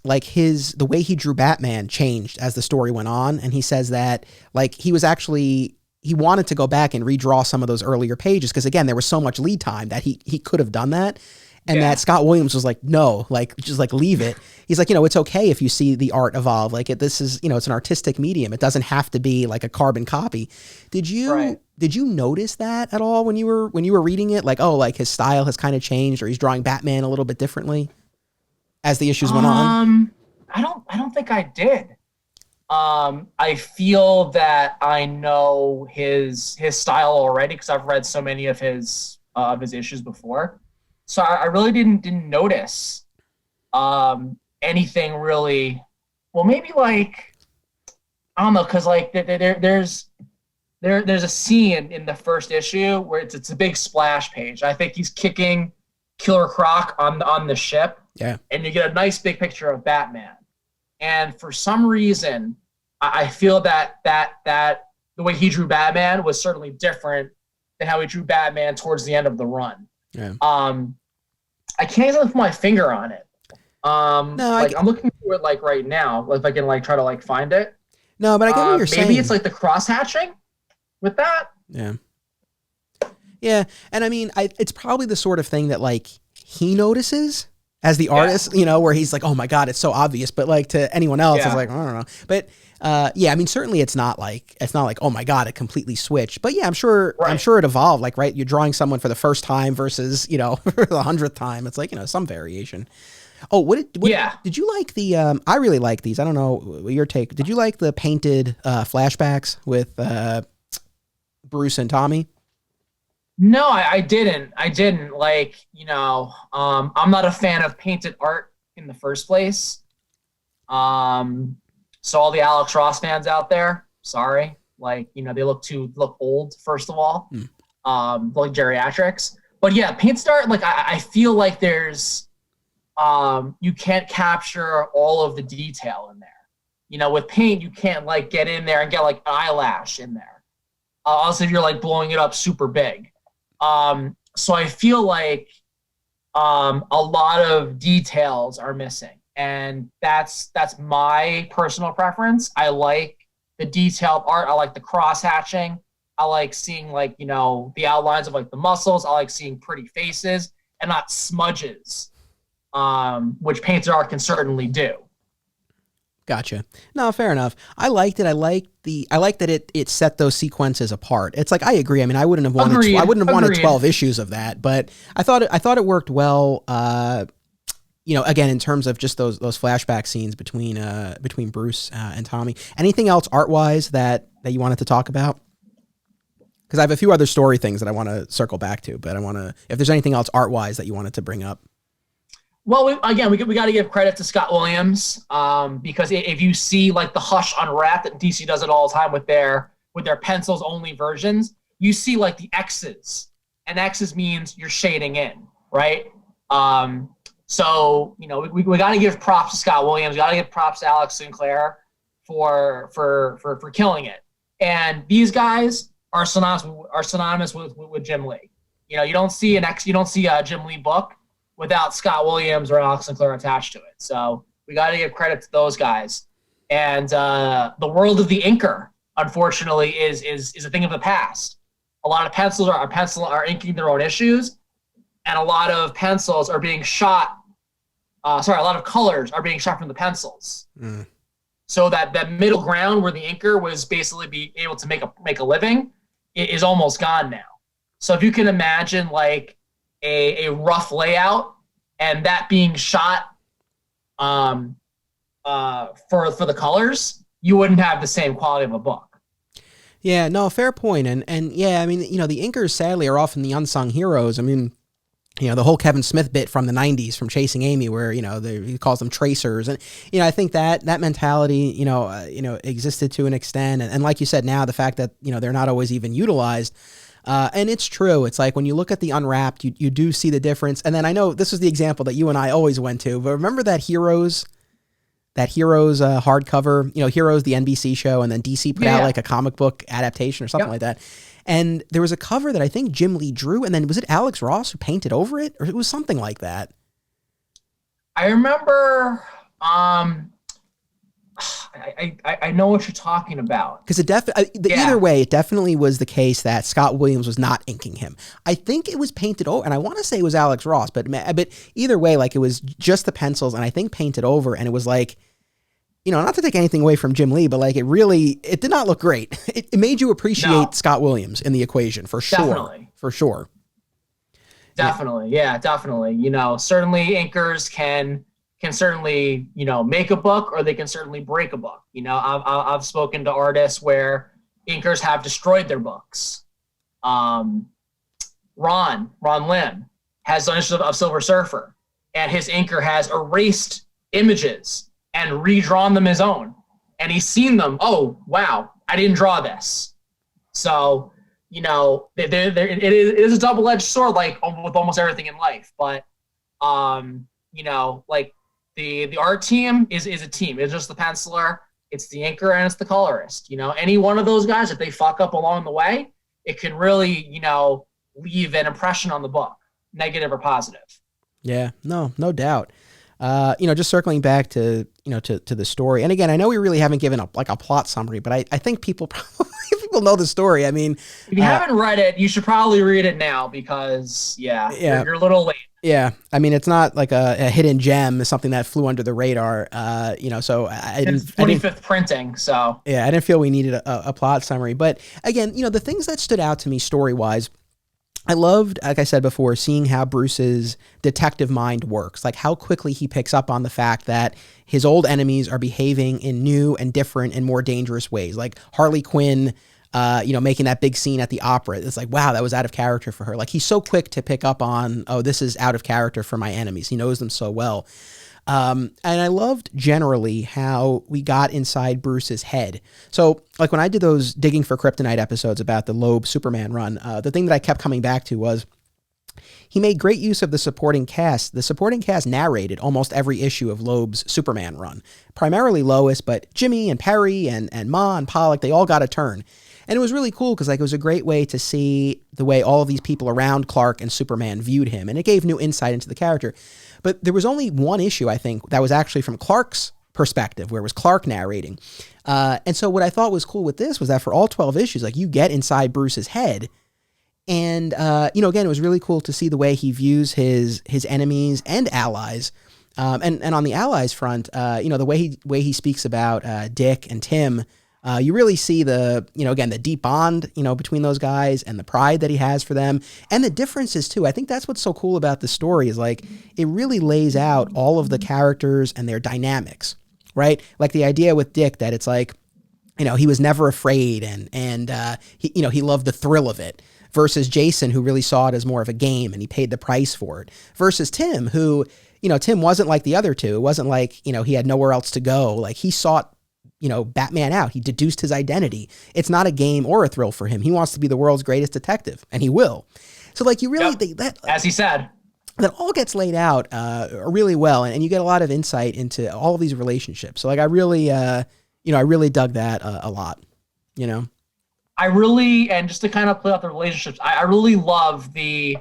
like the way he drew Batman changed as the story went on. And he says that like he wanted to go back and redraw some of those earlier pages, because again, there was so much lead time that he could have done that. And that Scott Williams was like, no, like, just like leave it. He's like, it's okay if you see the art evolve. Like this is, it's an artistic medium. It doesn't have to be like a carbon copy. Did you notice that at all when you were reading it? Like, oh, like his style has kind of changed, or he's drawing Batman a little bit differently as the issues went on? I don't think I did. I feel that I know his style already because I've read so many of his issues before. So I really didn't notice anything really. Well, maybe like I don't know, because like there's a scene in the first issue where it's a big splash page. I think he's kicking Killer Croc on the ship. Yeah, and you get a nice big picture of Batman. And for some reason, I feel that the way he drew Batman was certainly different than how he drew Batman towards the end of the run. Yeah. I can't even put my finger on it. I'm looking for it like right now, if I can like try to like find it. No, but I get what you're saying. Maybe it's like the cross hatching with that. Yeah. Yeah, and I mean, it's probably the sort of thing that like he notices as the artist, where he's like, oh my God, it's so obvious. But like to anyone else, it's like, I don't know. But I mean, certainly it's not like, oh my God, it completely switched. But yeah, I'm sure it evolved. Like, right, you're drawing someone for the first time versus, for the 100th time. It's like, some variation. Oh, did you like the, I really like these. I don't know your take. Did you like the painted flashbacks with Bruce and Tommy? No, I didn't. Like, I'm not a fan of painted art in the first place. So all the Alex Ross fans out there, sorry. Like, they look old, first of all. Like geriatrics. But yeah, painted art, like I feel like there's you can't capture all of the detail in there. With paint, you can't like get in there and get like an eyelash in there. Also, if you're like blowing it up super big. So I feel like a lot of details are missing, and that's my personal preference. I like the detailed art. I like the cross hatching. I like seeing like the outlines of like the muscles. I like seeing pretty faces and not smudges, which painted art can certainly do. Gotcha. No, fair enough. I liked it. I like that it set those sequences apart. It's like, I agree. I mean, I wouldn't have wanted 12 issues of that, but I thought it worked well. Again, in terms of just those flashback scenes between Bruce and Tommy. Anything else art wise that you wanted to talk about? Because I have a few other story things that I want to circle back to, but if there's anything else art wise that you wanted to bring up. Well, we got to give credit to Scott Williams because if you see like the Hush Unwrapped that DC does it all the time with their pencils only versions, you see like the X's, and X's means you're shading in, right? So we got to give props to Scott Williams. We got to give props to Alex Sinclair for killing it. And these guys are synonymous with Jim Lee. You don't see a Jim Lee book without Scott Williams or Alex Sinclair attached to it. So we got to give credit to those guys. And the world of the inker, unfortunately, is a thing of the past. a lot of pencils are inking their own issues, and a lot of pencils are being shot. A lot of colors are being shot from the pencils. Mm. So that middle ground where the inker was basically be able to make a living is almost gone now. So if you can imagine like a rough layout and that being shot for the colors, you wouldn't have the same quality of a book. Yeah, no, fair point. And yeah, I mean, the inkers sadly are often the unsung heroes. I mean, the whole Kevin Smith bit from the 90s from Chasing Amy where, he calls them tracers. And, I think that mentality, existed to an extent. And like you said, now the fact that, they're not always even utilized. And it's true. It's like when you look at the Unwrapped, you do see the difference. And then I know this was the example that you and I always went to, but remember that Heroes hardcover, Heroes, the NBC show, and then DC put out like a comic book adaptation or something like that. And there was a cover that I think Jim Lee drew, and then was it Alex Ross who painted over it? Or it was something like that. I remember, I know what you're talking about. Because either way, it definitely was the case that Scott Williams was not inking him. I think it was painted over, and I want to say it was Alex Ross, but either way, like it was just the pencils, and I think painted over, and it was like, not to take anything away from Jim Lee, but like it did not look great. It made you appreciate Scott Williams in the equation for sure. Definitely. For sure. Definitely. Yeah, definitely. Certainly inkers can certainly, make a book or they can certainly break a book. I've spoken to artists where inkers have destroyed their books. Ron Lim has done issues of Silver Surfer, and his inker has erased images and redrawn them his own. And he's seen them. Oh, wow, I didn't draw this. So, it is a double-edged sword, like with almost everything in life. But, like the art team is a team. It's just the penciler, it's the inker, and it's the colorist. Any one of those guys, if they fuck up along the way, it can really, leave an impression on the book, negative or positive. Yeah, no doubt. Just circling back to the story. And again, I know we really haven't given up like a plot summary, but I think people probably know the story. I mean, if you haven't read it, you should probably read it now because you're a little late. Yeah. I mean, it's not like a hidden gem, something that flew under the radar, so it's 25th printing. So yeah, I didn't feel we needed a plot summary, but again, the things that stood out to me story-wise, I loved, like I said before, seeing how Bruce's detective mind works, like how quickly he picks up on the fact that his old enemies are behaving in new and different and more dangerous ways. Like Harley Quinn, making that big scene at the opera. It's like, wow, that was out of character for her. Like he's so quick to pick up on, oh, this is out of character for my enemies. He knows them so well. And I loved generally how we got inside Bruce's head. So like when I did those Digging for Kryptonite episodes about the Loeb Superman run, the thing that I kept coming back to was he made great use of the supporting cast. The supporting cast narrated almost every issue of Loeb's Superman run, primarily Lois, but Jimmy and Perry and Ma and Pollock, they all got a turn. And it was really cool because like it was a great way to see the way all of these people around Clark and Superman viewed him, and it gave new insight into the character. But there was only one issue, I think, that was actually from Clark's perspective, where it was Clark narrating. And so what I thought was cool with this was that for all 12 issues, like you get inside Bruce's head. And, again, it was really cool to see the way he views his enemies and allies. And on the allies front, the way he speaks about Dick and Tim, you really see the deep bond, between those guys and the pride that he has for them and the differences too. I think that's what's so cool about the story is like, it really lays out all of the characters and their dynamics, right? Like the idea with Dick that it's like, he was never afraid and he loved the thrill of it versus Jason, who really saw it as more of a game and he paid the price for it versus Tim, who, Tim wasn't like the other two. It wasn't like, he had nowhere else to go. Like he sought Batman out. He deduced his identity. It's not a game or a thrill for him. He wants to be the world's greatest detective, and he will. So, like, you really think that, as he said, that all gets laid out really well, and you get a lot of insight into all of these relationships. So, like, I really dug that a lot. I really, and just to kind of play out the relationships, I really love the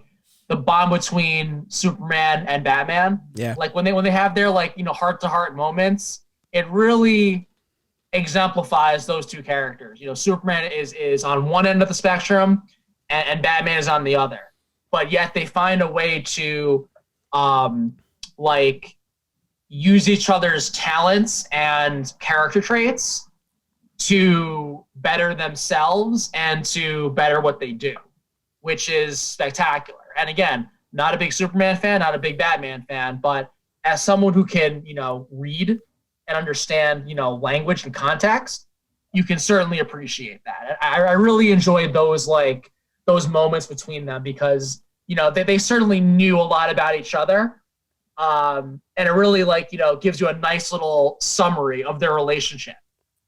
bond between Superman and Batman. Yeah, like when they have their heart to heart moments, it really exemplifies those two characters. Superman is on one end of the spectrum, and Batman is on the other. But yet they find a way to like use each other's talents and character traits to better themselves and to better what they do, which is spectacular. And again, not a big Superman fan, not a big Batman fan, but as someone who can, read and understand, language and context, you can certainly appreciate that. I really enjoyed those moments between them because, they certainly knew a lot about each other. And it really gives you a nice little summary of their relationship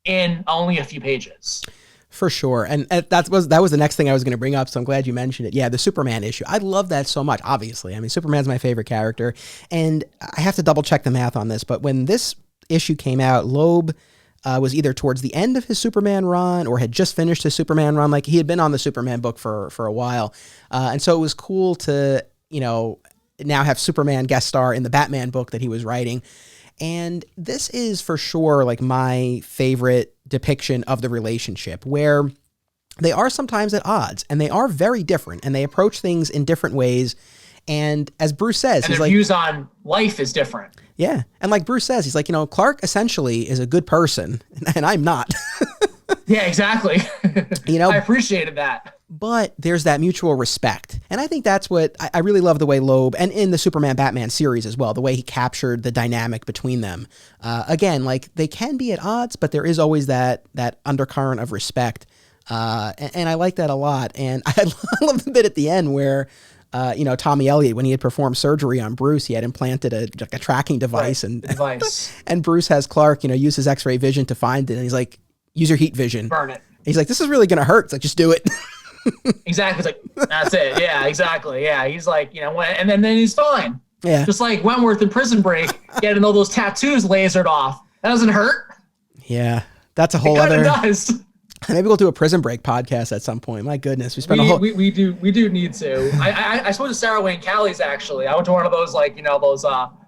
in only a few pages. For sure. And that was the next thing I was going to bring up. So I'm glad you mentioned it. Yeah. The Superman issue. I love that so much. Obviously. I mean, Superman's my favorite character, and I have to double check the math on this, but when this issue came out, Loeb was either towards the end of his Superman run or had just finished his Superman run. Like he had been on the Superman book for a while. And so it was cool to, now have Superman guest star in the Batman book that he was writing. And this is for sure like my favorite depiction of the relationship, where they are sometimes at odds and they are very different and they approach things in different ways. And as Bruce says, and their views on life is different. Yeah. And like Bruce says, he's like, Clark essentially is a good person and I'm not. Yeah, exactly. I appreciated that. But there's that mutual respect. And I think that's what I really love, the way Loeb, and in the Superman Batman series as well, the way he captured the dynamic between them. Again, like they can be at odds, but there is always that undercurrent of respect. And I like that a lot. And I love the bit at the end where, Tommy Elliott, when he had performed surgery on Bruce, he had implanted a tracking device, and Bruce has Clark, use his X-ray vision to find it. And he's like, use your heat vision. Burn it. He's like, this is really going to hurt. It's like, just do it. Exactly. It's like, that's it. Yeah, exactly. Yeah. He's like, and then he's fine. Yeah. Just like Wentworth in Prison Break, getting all those tattoos lasered off. That doesn't hurt. Yeah. That's a whole other. It does. Maybe we'll do a Prison Break podcast at some point. My goodness. We do need to. I spoke to Sarah Wayne Callies, actually. I went to one of those, those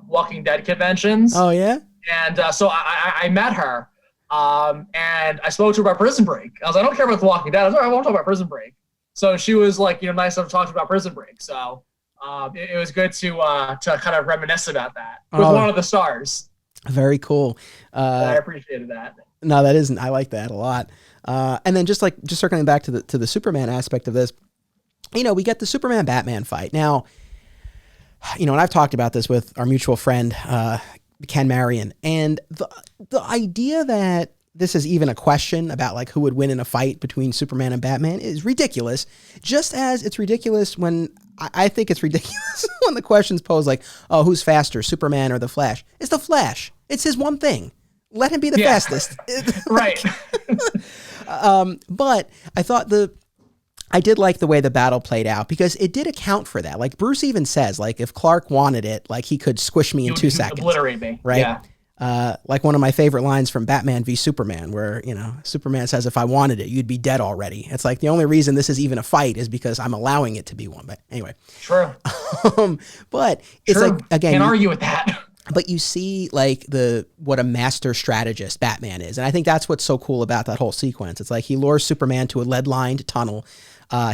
Walking Dead conventions. Oh, yeah? And so I met her. And I spoke to her about Prison Break. I was like, I don't care about The Walking Dead. I was like, I won't talk about Prison Break. So she was like, nice enough to talk about Prison Break. So it was good to kind of reminisce about that with one of the stars. Very cool. I appreciated that. No, that isn't. I like that a lot. And then just circling back to the Superman aspect of this, we get the Superman Batman fight. Now, and I've talked about this with our mutual friend, Ken Marion, and the idea that this is even a question about like who would win in a fight between Superman and Batman is ridiculous. Just as it's ridiculous when I think it's ridiculous when the question's posed like, oh, who's faster, Superman or the Flash? It's the Flash. It's his one thing. Let him be the fastest. Right. But I thought I did like the way the battle played out because it did account for that. Like Bruce even says, like if Clark wanted it, like he could squish me in 2 seconds. Obliterate me. Right. Yeah. Like one of my favorite lines from Batman v Superman, where, Superman says, if I wanted it, you'd be dead already. It's like the only reason this is even a fight is because I'm allowing it to be one. But anyway. True. But it's like, again, can't argue with that. But you see like what a master strategist Batman is. And I think that's what's so cool about that whole sequence. It's like he lures Superman to a lead-lined tunnel.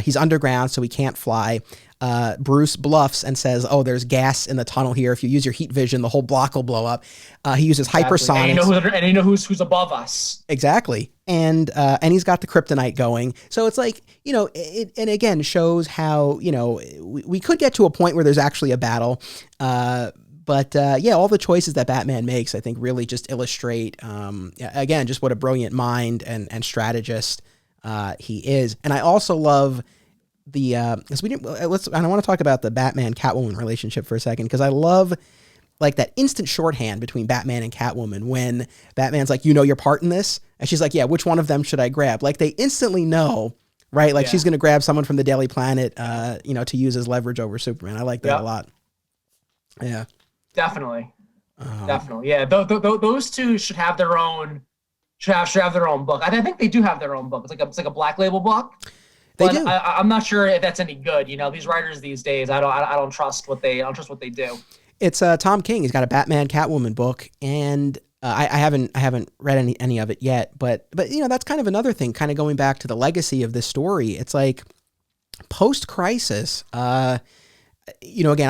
He's underground, so he can't fly. Bruce bluffs and says, oh, there's gas in the tunnel here. If you use your heat vision, the whole block will blow up. He uses hypersonics. And you know who's above us. Exactly. And he's got the kryptonite going. So it's like, it and again shows how, we could get to a point where there's actually a battle. But all the choices that Batman makes, I think, really just illustrate, again, just what a brilliant mind and strategist he is. And I also love because I want to talk about the Batman Catwoman relationship for a second, because I love like that instant shorthand between Batman and Catwoman when Batman's like, your part in this, and she's like, yeah, which one of them should I grab? Like they instantly know, right? Like she's gonna grab someone from the Daily Planet, to use as leverage over Superman. I like that a lot. Yeah. Definitely. Yeah. Those two should have their own. Should have their own book. I think they do have their own book. It's like a Black Label book. They do. I'm not sure if that's any good. These writers these days, I don't trust what they do. It's Tom King. He's got a Batman Catwoman book, and I haven't read any of it yet. But that's kind of another thing. Kind of going back to the legacy of this story. It's like, post-Crisis, again,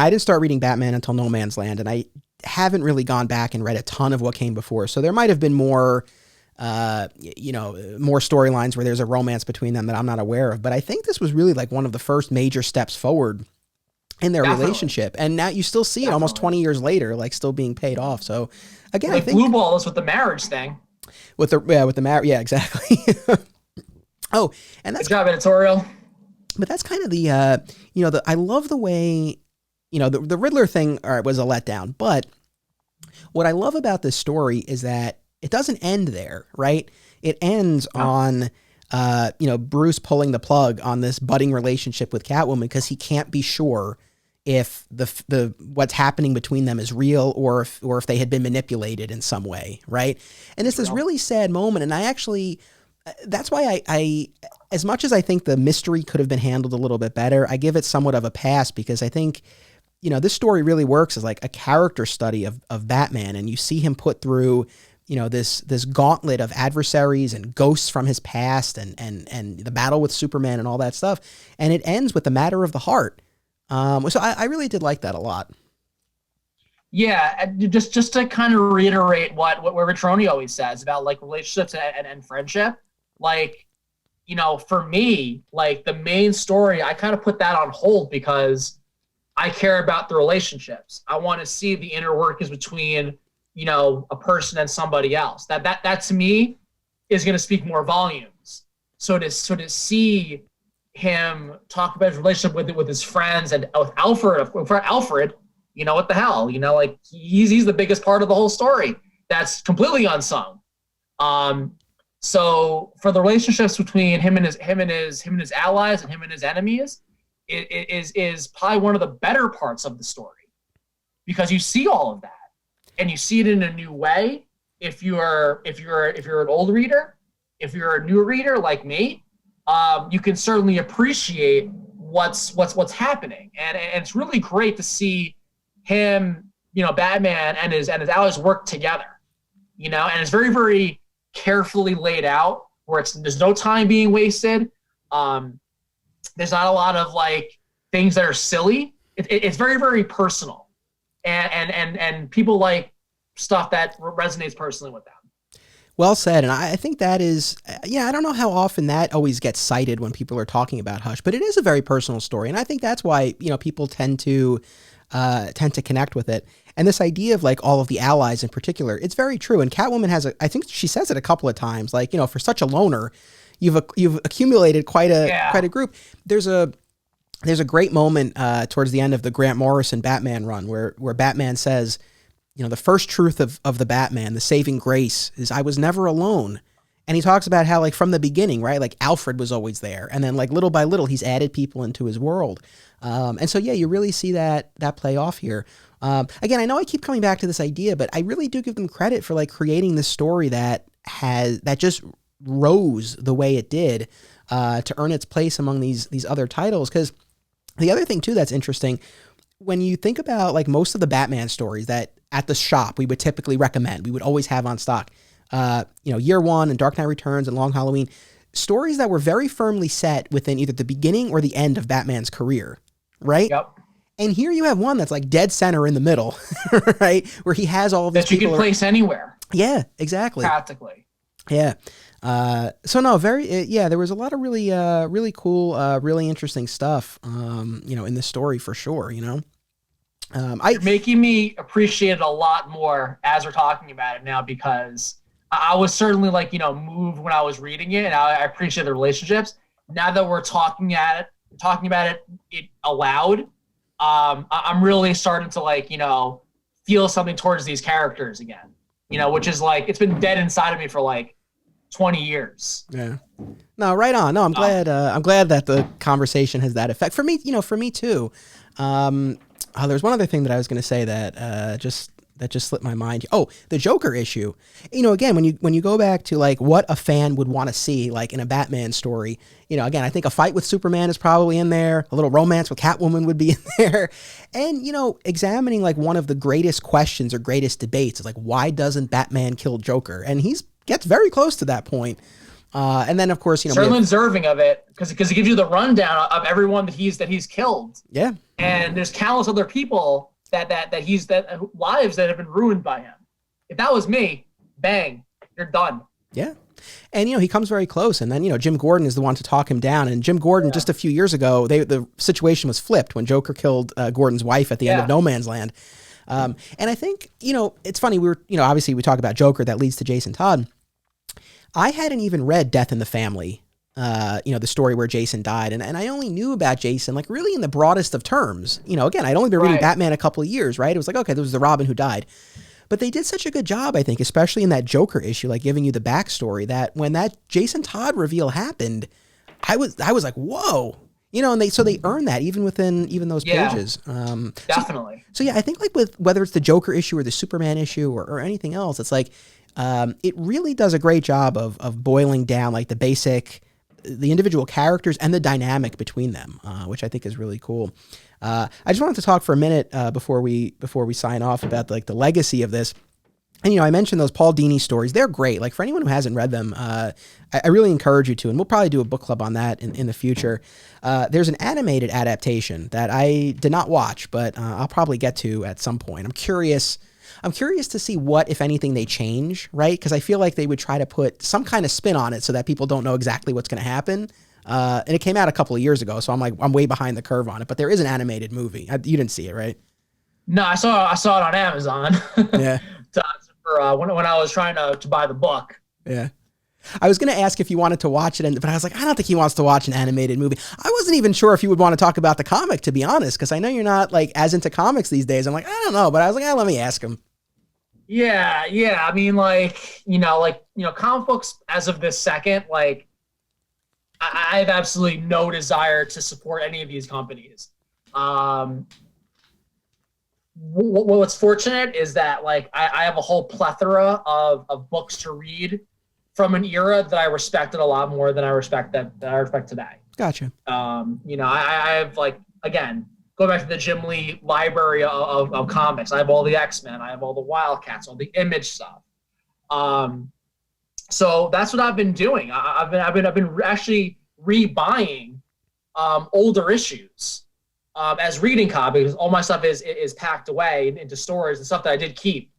I didn't start reading Batman until No Man's Land, and I haven't really gone back and read a ton of what came before. So there might have been more, more storylines where there's a romance between them that I'm not aware of. But I think this was really like one of the first major steps forward in their relationship. And now you still see it almost 20 years later, like still being paid off. So again, I think blue balls with the marriage thing. With the marriage. Yeah, exactly. Oh, and that's good job, editorial. But that's kind of the, I love the way, the Riddler thing, all right, was a letdown. But what I love about this story is that it doesn't end there, right? It ends on, Bruce pulling the plug on this budding relationship with Catwoman because he can't be sure if the what's happening between them is real or if they had been manipulated in some way, right? And it's this really sad moment, and I actually. That's why I, as much as I think the mystery could have been handled a little bit better, I give it somewhat of a pass because I think, this story really works as like a character study of Batman, and you see him put through, this gauntlet of adversaries and ghosts from his past and the battle with Superman and all that stuff. And it ends with the matter of the heart. So I really did like that a lot. Yeah, just to kind of reiterate what Vitroni always says about like relationships and friendship. Like, for me, like the main story, I kind of put that on hold because I care about the relationships. I want to see the inner workings between, a person and somebody else. That to me is going to speak more volumes. So to see him talk about his relationship with his friends and with Alfred, what the hell, like he's the biggest part of the whole story. That's completely unsung. So for the relationships between him and his allies and him and his enemies, it is probably one of the better parts of the story because you see all of that and you see it in a new way. If you're an old reader, if you're a new reader like me, you can certainly appreciate what's happening, and it's really great to see him, Batman and his allies work together, and it's very, very carefully laid out where there's no time being wasted. There's not a lot of like things that are silly. It's very, very personal, and people like stuff that resonates personally with them. Well said. And I think that is, I don't know how often that always gets cited when people are talking about Hush, but it is a very personal story. And I think that's why, people tend to connect with it. And this idea of like all of the allies in particular, it's very true. And Catwoman I think she says it a couple of times, like, for such a loner, you've accumulated quite a group. There's a great moment towards the end of the Grant Morrison Batman run where Batman says, the first truth of the Batman, the saving grace is I was never alone. And he talks about how like from the beginning, right? Like Alfred was always there. And then like little by little, he's added people into his world. And so, you really see that play off here. Again, I know I keep coming back to this idea, but I really do give them credit for like creating this story that just rose the way it did to earn its place among these other titles. Because the other thing too that's interesting, when you think about like most of the Batman stories that at the shop we would typically recommend, we would always have on stock, Year One and Dark Knight Returns and Long Halloween, stories that were very firmly set within either the beginning or the end of Batman's career, right? Yep. And here you have one that's like dead center in the middle, right? Where he has all of these that you can place anywhere. Yeah, exactly. Practically. Yeah. So no, there was a lot of really, really cool, really interesting stuff, in this story for sure, You're making me appreciate it a lot more as we're talking about it now, because I was certainly like, moved when I was reading it, and I appreciate the relationships. Now that we're talking about it aloud, I'm really starting to like, feel something towards these characters again, which is like, it's been dead inside of me for like 20 years. Yeah. No, right on. No, I'm glad that the conversation has that effect for me, for me too. There's one other thing that I was going to say that just slipped my mind. Oh, the Joker issue. Again, when you go back to like what a fan would want to see, like in a Batman story, again, I think a fight with Superman is probably in there. A little romance with Catwoman would be in there. And, examining like one of the greatest questions or greatest debates is like, why doesn't Batman kill Joker? And gets very close to that point. And then of course, certainly deserving of it because it gives you the rundown of everyone that he's killed. Yeah. And there's countless other people that lives that have been ruined by him. If that was me, bang, you're done. Yeah. And, he comes very close. And then, Jim Gordon is the one to talk him down. And Jim Gordon, just a few years ago, the situation was flipped when Joker killed Gordon's wife at the end of No Man's Land. And I think, it's funny. Obviously we talk about Joker that leads to Jason Todd. I hadn't even read Death in the Family, the story where Jason died. And I only knew about Jason, like really in the broadest of terms. Again, I'd only been reading Batman a couple of years, right? It was like, okay, there was the Robin who died. But they did such a good job, I think, especially in that Joker issue, like giving you the backstory that when that Jason Todd reveal happened, I was like, whoa, and they earned that even within those pages. Definitely. So I think like with whether it's the Joker issue or the Superman issue or anything else, it's like it really does a great job of boiling down like the individual characters and the dynamic between them, which I think is really cool. I just wanted to talk for a minute before we sign off about like the legacy of this. And, I mentioned those Paul Dini stories. They're great. Like for anyone who hasn't read them, I really encourage you to, and we'll probably do a book club on that in the future. There's an animated adaptation that I did not watch, but I'll probably get to at some point. I'm curious to see what, if anything, they change, right? Because I feel like they would try to put some kind of spin on it so that people don't know exactly what's going to happen. And it came out a couple of years ago, so I'm way behind the curve on it. But there is an animated movie. You didn't see it, right? No, I saw it on Amazon. Yeah. For when I was trying to buy the book. Yeah. I was going to ask if you wanted to watch it, but I was like, I don't think he wants to watch an animated movie. I wasn't even sure if you would want to talk about the comic, to be honest, because I know you're not like as into comics these days. I'm like, I don't know, but I was like, let me ask him. Yeah. I mean, comic books as of this second, like, I have absolutely no desire to support any of these companies. What's fortunate is that like I have a whole plethora of books to read from an era that I respected a lot more than I respect today. Gotcha. I have like, again, go back to the Jim Lee library of comics. I have all the X-Men. I have all the Wildcats, all the Image stuff. So that's what I've been doing. I've been actually rebuying older issues as reading copies. All my stuff is packed away into storage and stuff that I did keep.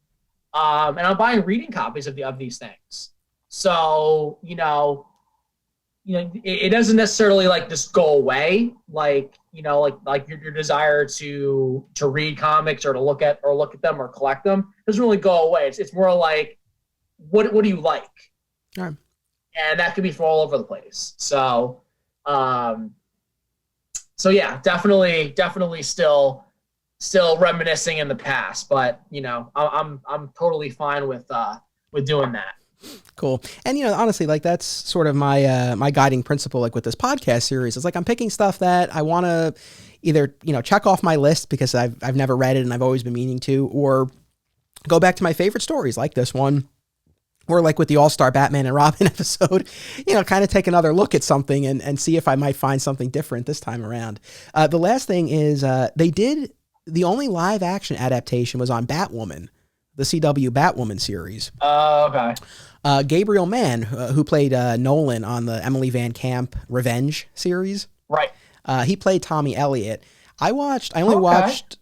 And I'm buying reading copies of these things. So it doesn't necessarily like just go away. Like your desire to read comics or to look at them or collect them doesn't really go away. It's more like what do you like? All right. And that could be from all over the place. So yeah, definitely still reminiscing in the past, but I'm totally fine with doing that. Cool. And honestly, like that's sort of my my guiding principle, like with this podcast series. It's like I'm picking stuff that I want to either check off my list because I've never read it and I've always been meaning to, or go back to my favorite stories like this one. Or like with the All-Star Batman and Robin episode, kind of take another look at something and see if I might find something different this time around. The last thing is the only live action adaptation was on Batwoman, the CW Batwoman series. Okay. Gabriel Mann, who played Nolan on the Emily Van Camp Revenge series. Right. He played Tommy Elliott. I only watched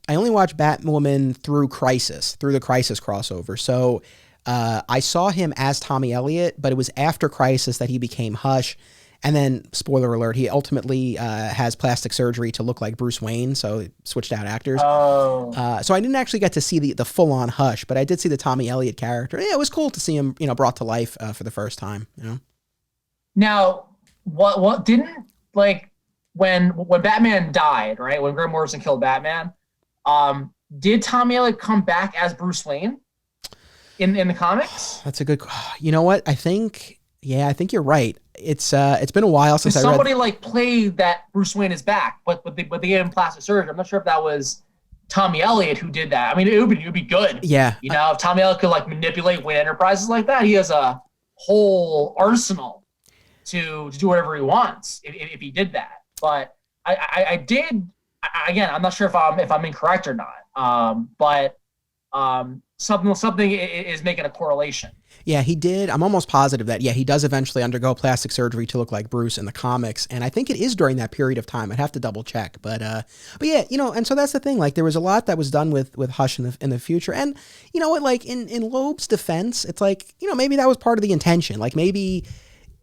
Batwoman through the Crisis crossover. So I saw him as Tommy Elliott, but it was after Crisis that he became Hush. And then, spoiler alert, he ultimately has plastic surgery to look like Bruce Wayne, so he switched out actors. Oh. So I didn't actually get to see the full-on Hush, but I did see the Tommy Elliott character. Yeah, it was cool to see him, brought to life for the first time. Now, what didn't like when Batman died, right? When Grant Morrison killed Batman, did Tommy Elliott come back as Bruce Wayne in the comics? That's a good. You know what? I think you're right. It's been a while since somebody played that Bruce Wayne is back, but they gave him plastic surgery. I'm not sure if that was Tommy Elliott who did that. I mean, it would be good. Yeah. If Tommy Elliott could manipulate Wayne Enterprises like that, he has a whole arsenal to do whatever he wants if he did that. But I did. Again, I'm not sure if I'm incorrect or not. But something is making a correlation. Yeah, he did. I'm almost positive that, yeah, he does eventually undergo plastic surgery to look like Bruce in the comics. And I think it is during that period of time. I'd have to double check. But yeah, you know, and so that's the thing. Like, there was a lot that was done with Hush in the future. And you know what, like in Loeb's defense, it's like, you know, maybe that was part of the intention. Like maybe,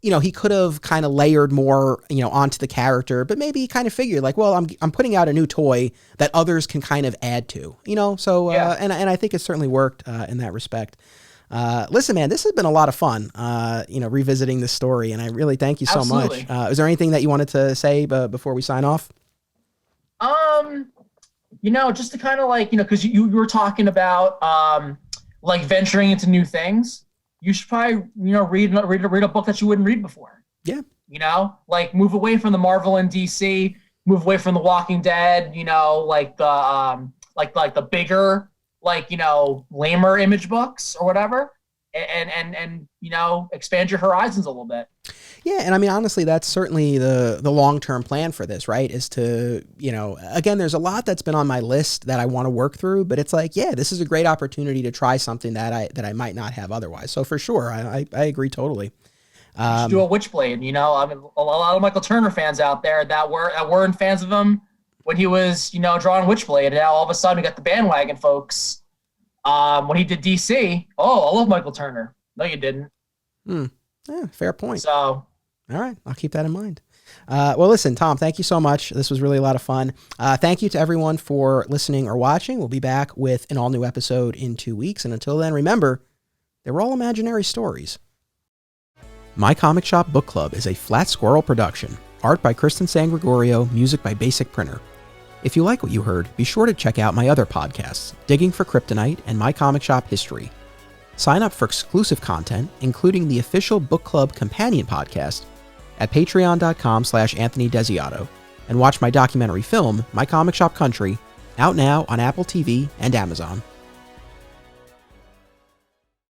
you know, he could have kind of layered more, you know, onto the character, but maybe he kind of figured like, well, I'm putting out a new toy that others can kind of add to, you know? So, Yeah. and I think it certainly worked in that respect. Listen, man, this has been a lot of fun, you know, revisiting this story, and I really thank you so Absolutely. much. Is there anything that you wanted to say before we sign off? You know, just to kind of like, you know, because you were talking about like venturing into new things. You should probably, you know, read a book that you wouldn't read before. Yeah. You know, like move away from the Marvel and DC, move away from the Walking Dead. You know, like the like the bigger, like, you know, lamer image books or whatever, and you know, expand your horizons a little bit. Yeah, and I mean, honestly, that's certainly the long-term plan for this, right? Is to, you know, again, there's a lot that's been on my list that I want to work through, but it's like, yeah, this is a great opportunity to try something that I might not have otherwise. So for sure, I agree totally. You should do a Witchblade. You know, I mean, a lot of Michael Turner fans out there that weren't fans of him when he was, you know, drawing Witchblade, and now all of a sudden we got the bandwagon folks. When he did DC, oh, I love Michael Turner. No, you didn't. Yeah, fair point. So, All right, I'll keep that in mind. Well, listen, Tom, thank you so much. This was really a lot of fun. Thank you to everyone for listening or watching. We'll be back with an all-new episode in 2 weeks. And until then, remember, they were all imaginary stories. My Comic Shop Book Club is a Flat Squirrel production. Art by Kristen San Gregorio, music by Basic Printer. If you like what you heard, be sure to check out my other podcasts, Digging for Kryptonite and My Comic Shop History. Sign up for exclusive content, including the official book club companion podcast, at patreon.com/Anthony Desiato, and watch my documentary film, My Comic Shop Country, out now on Apple TV and Amazon.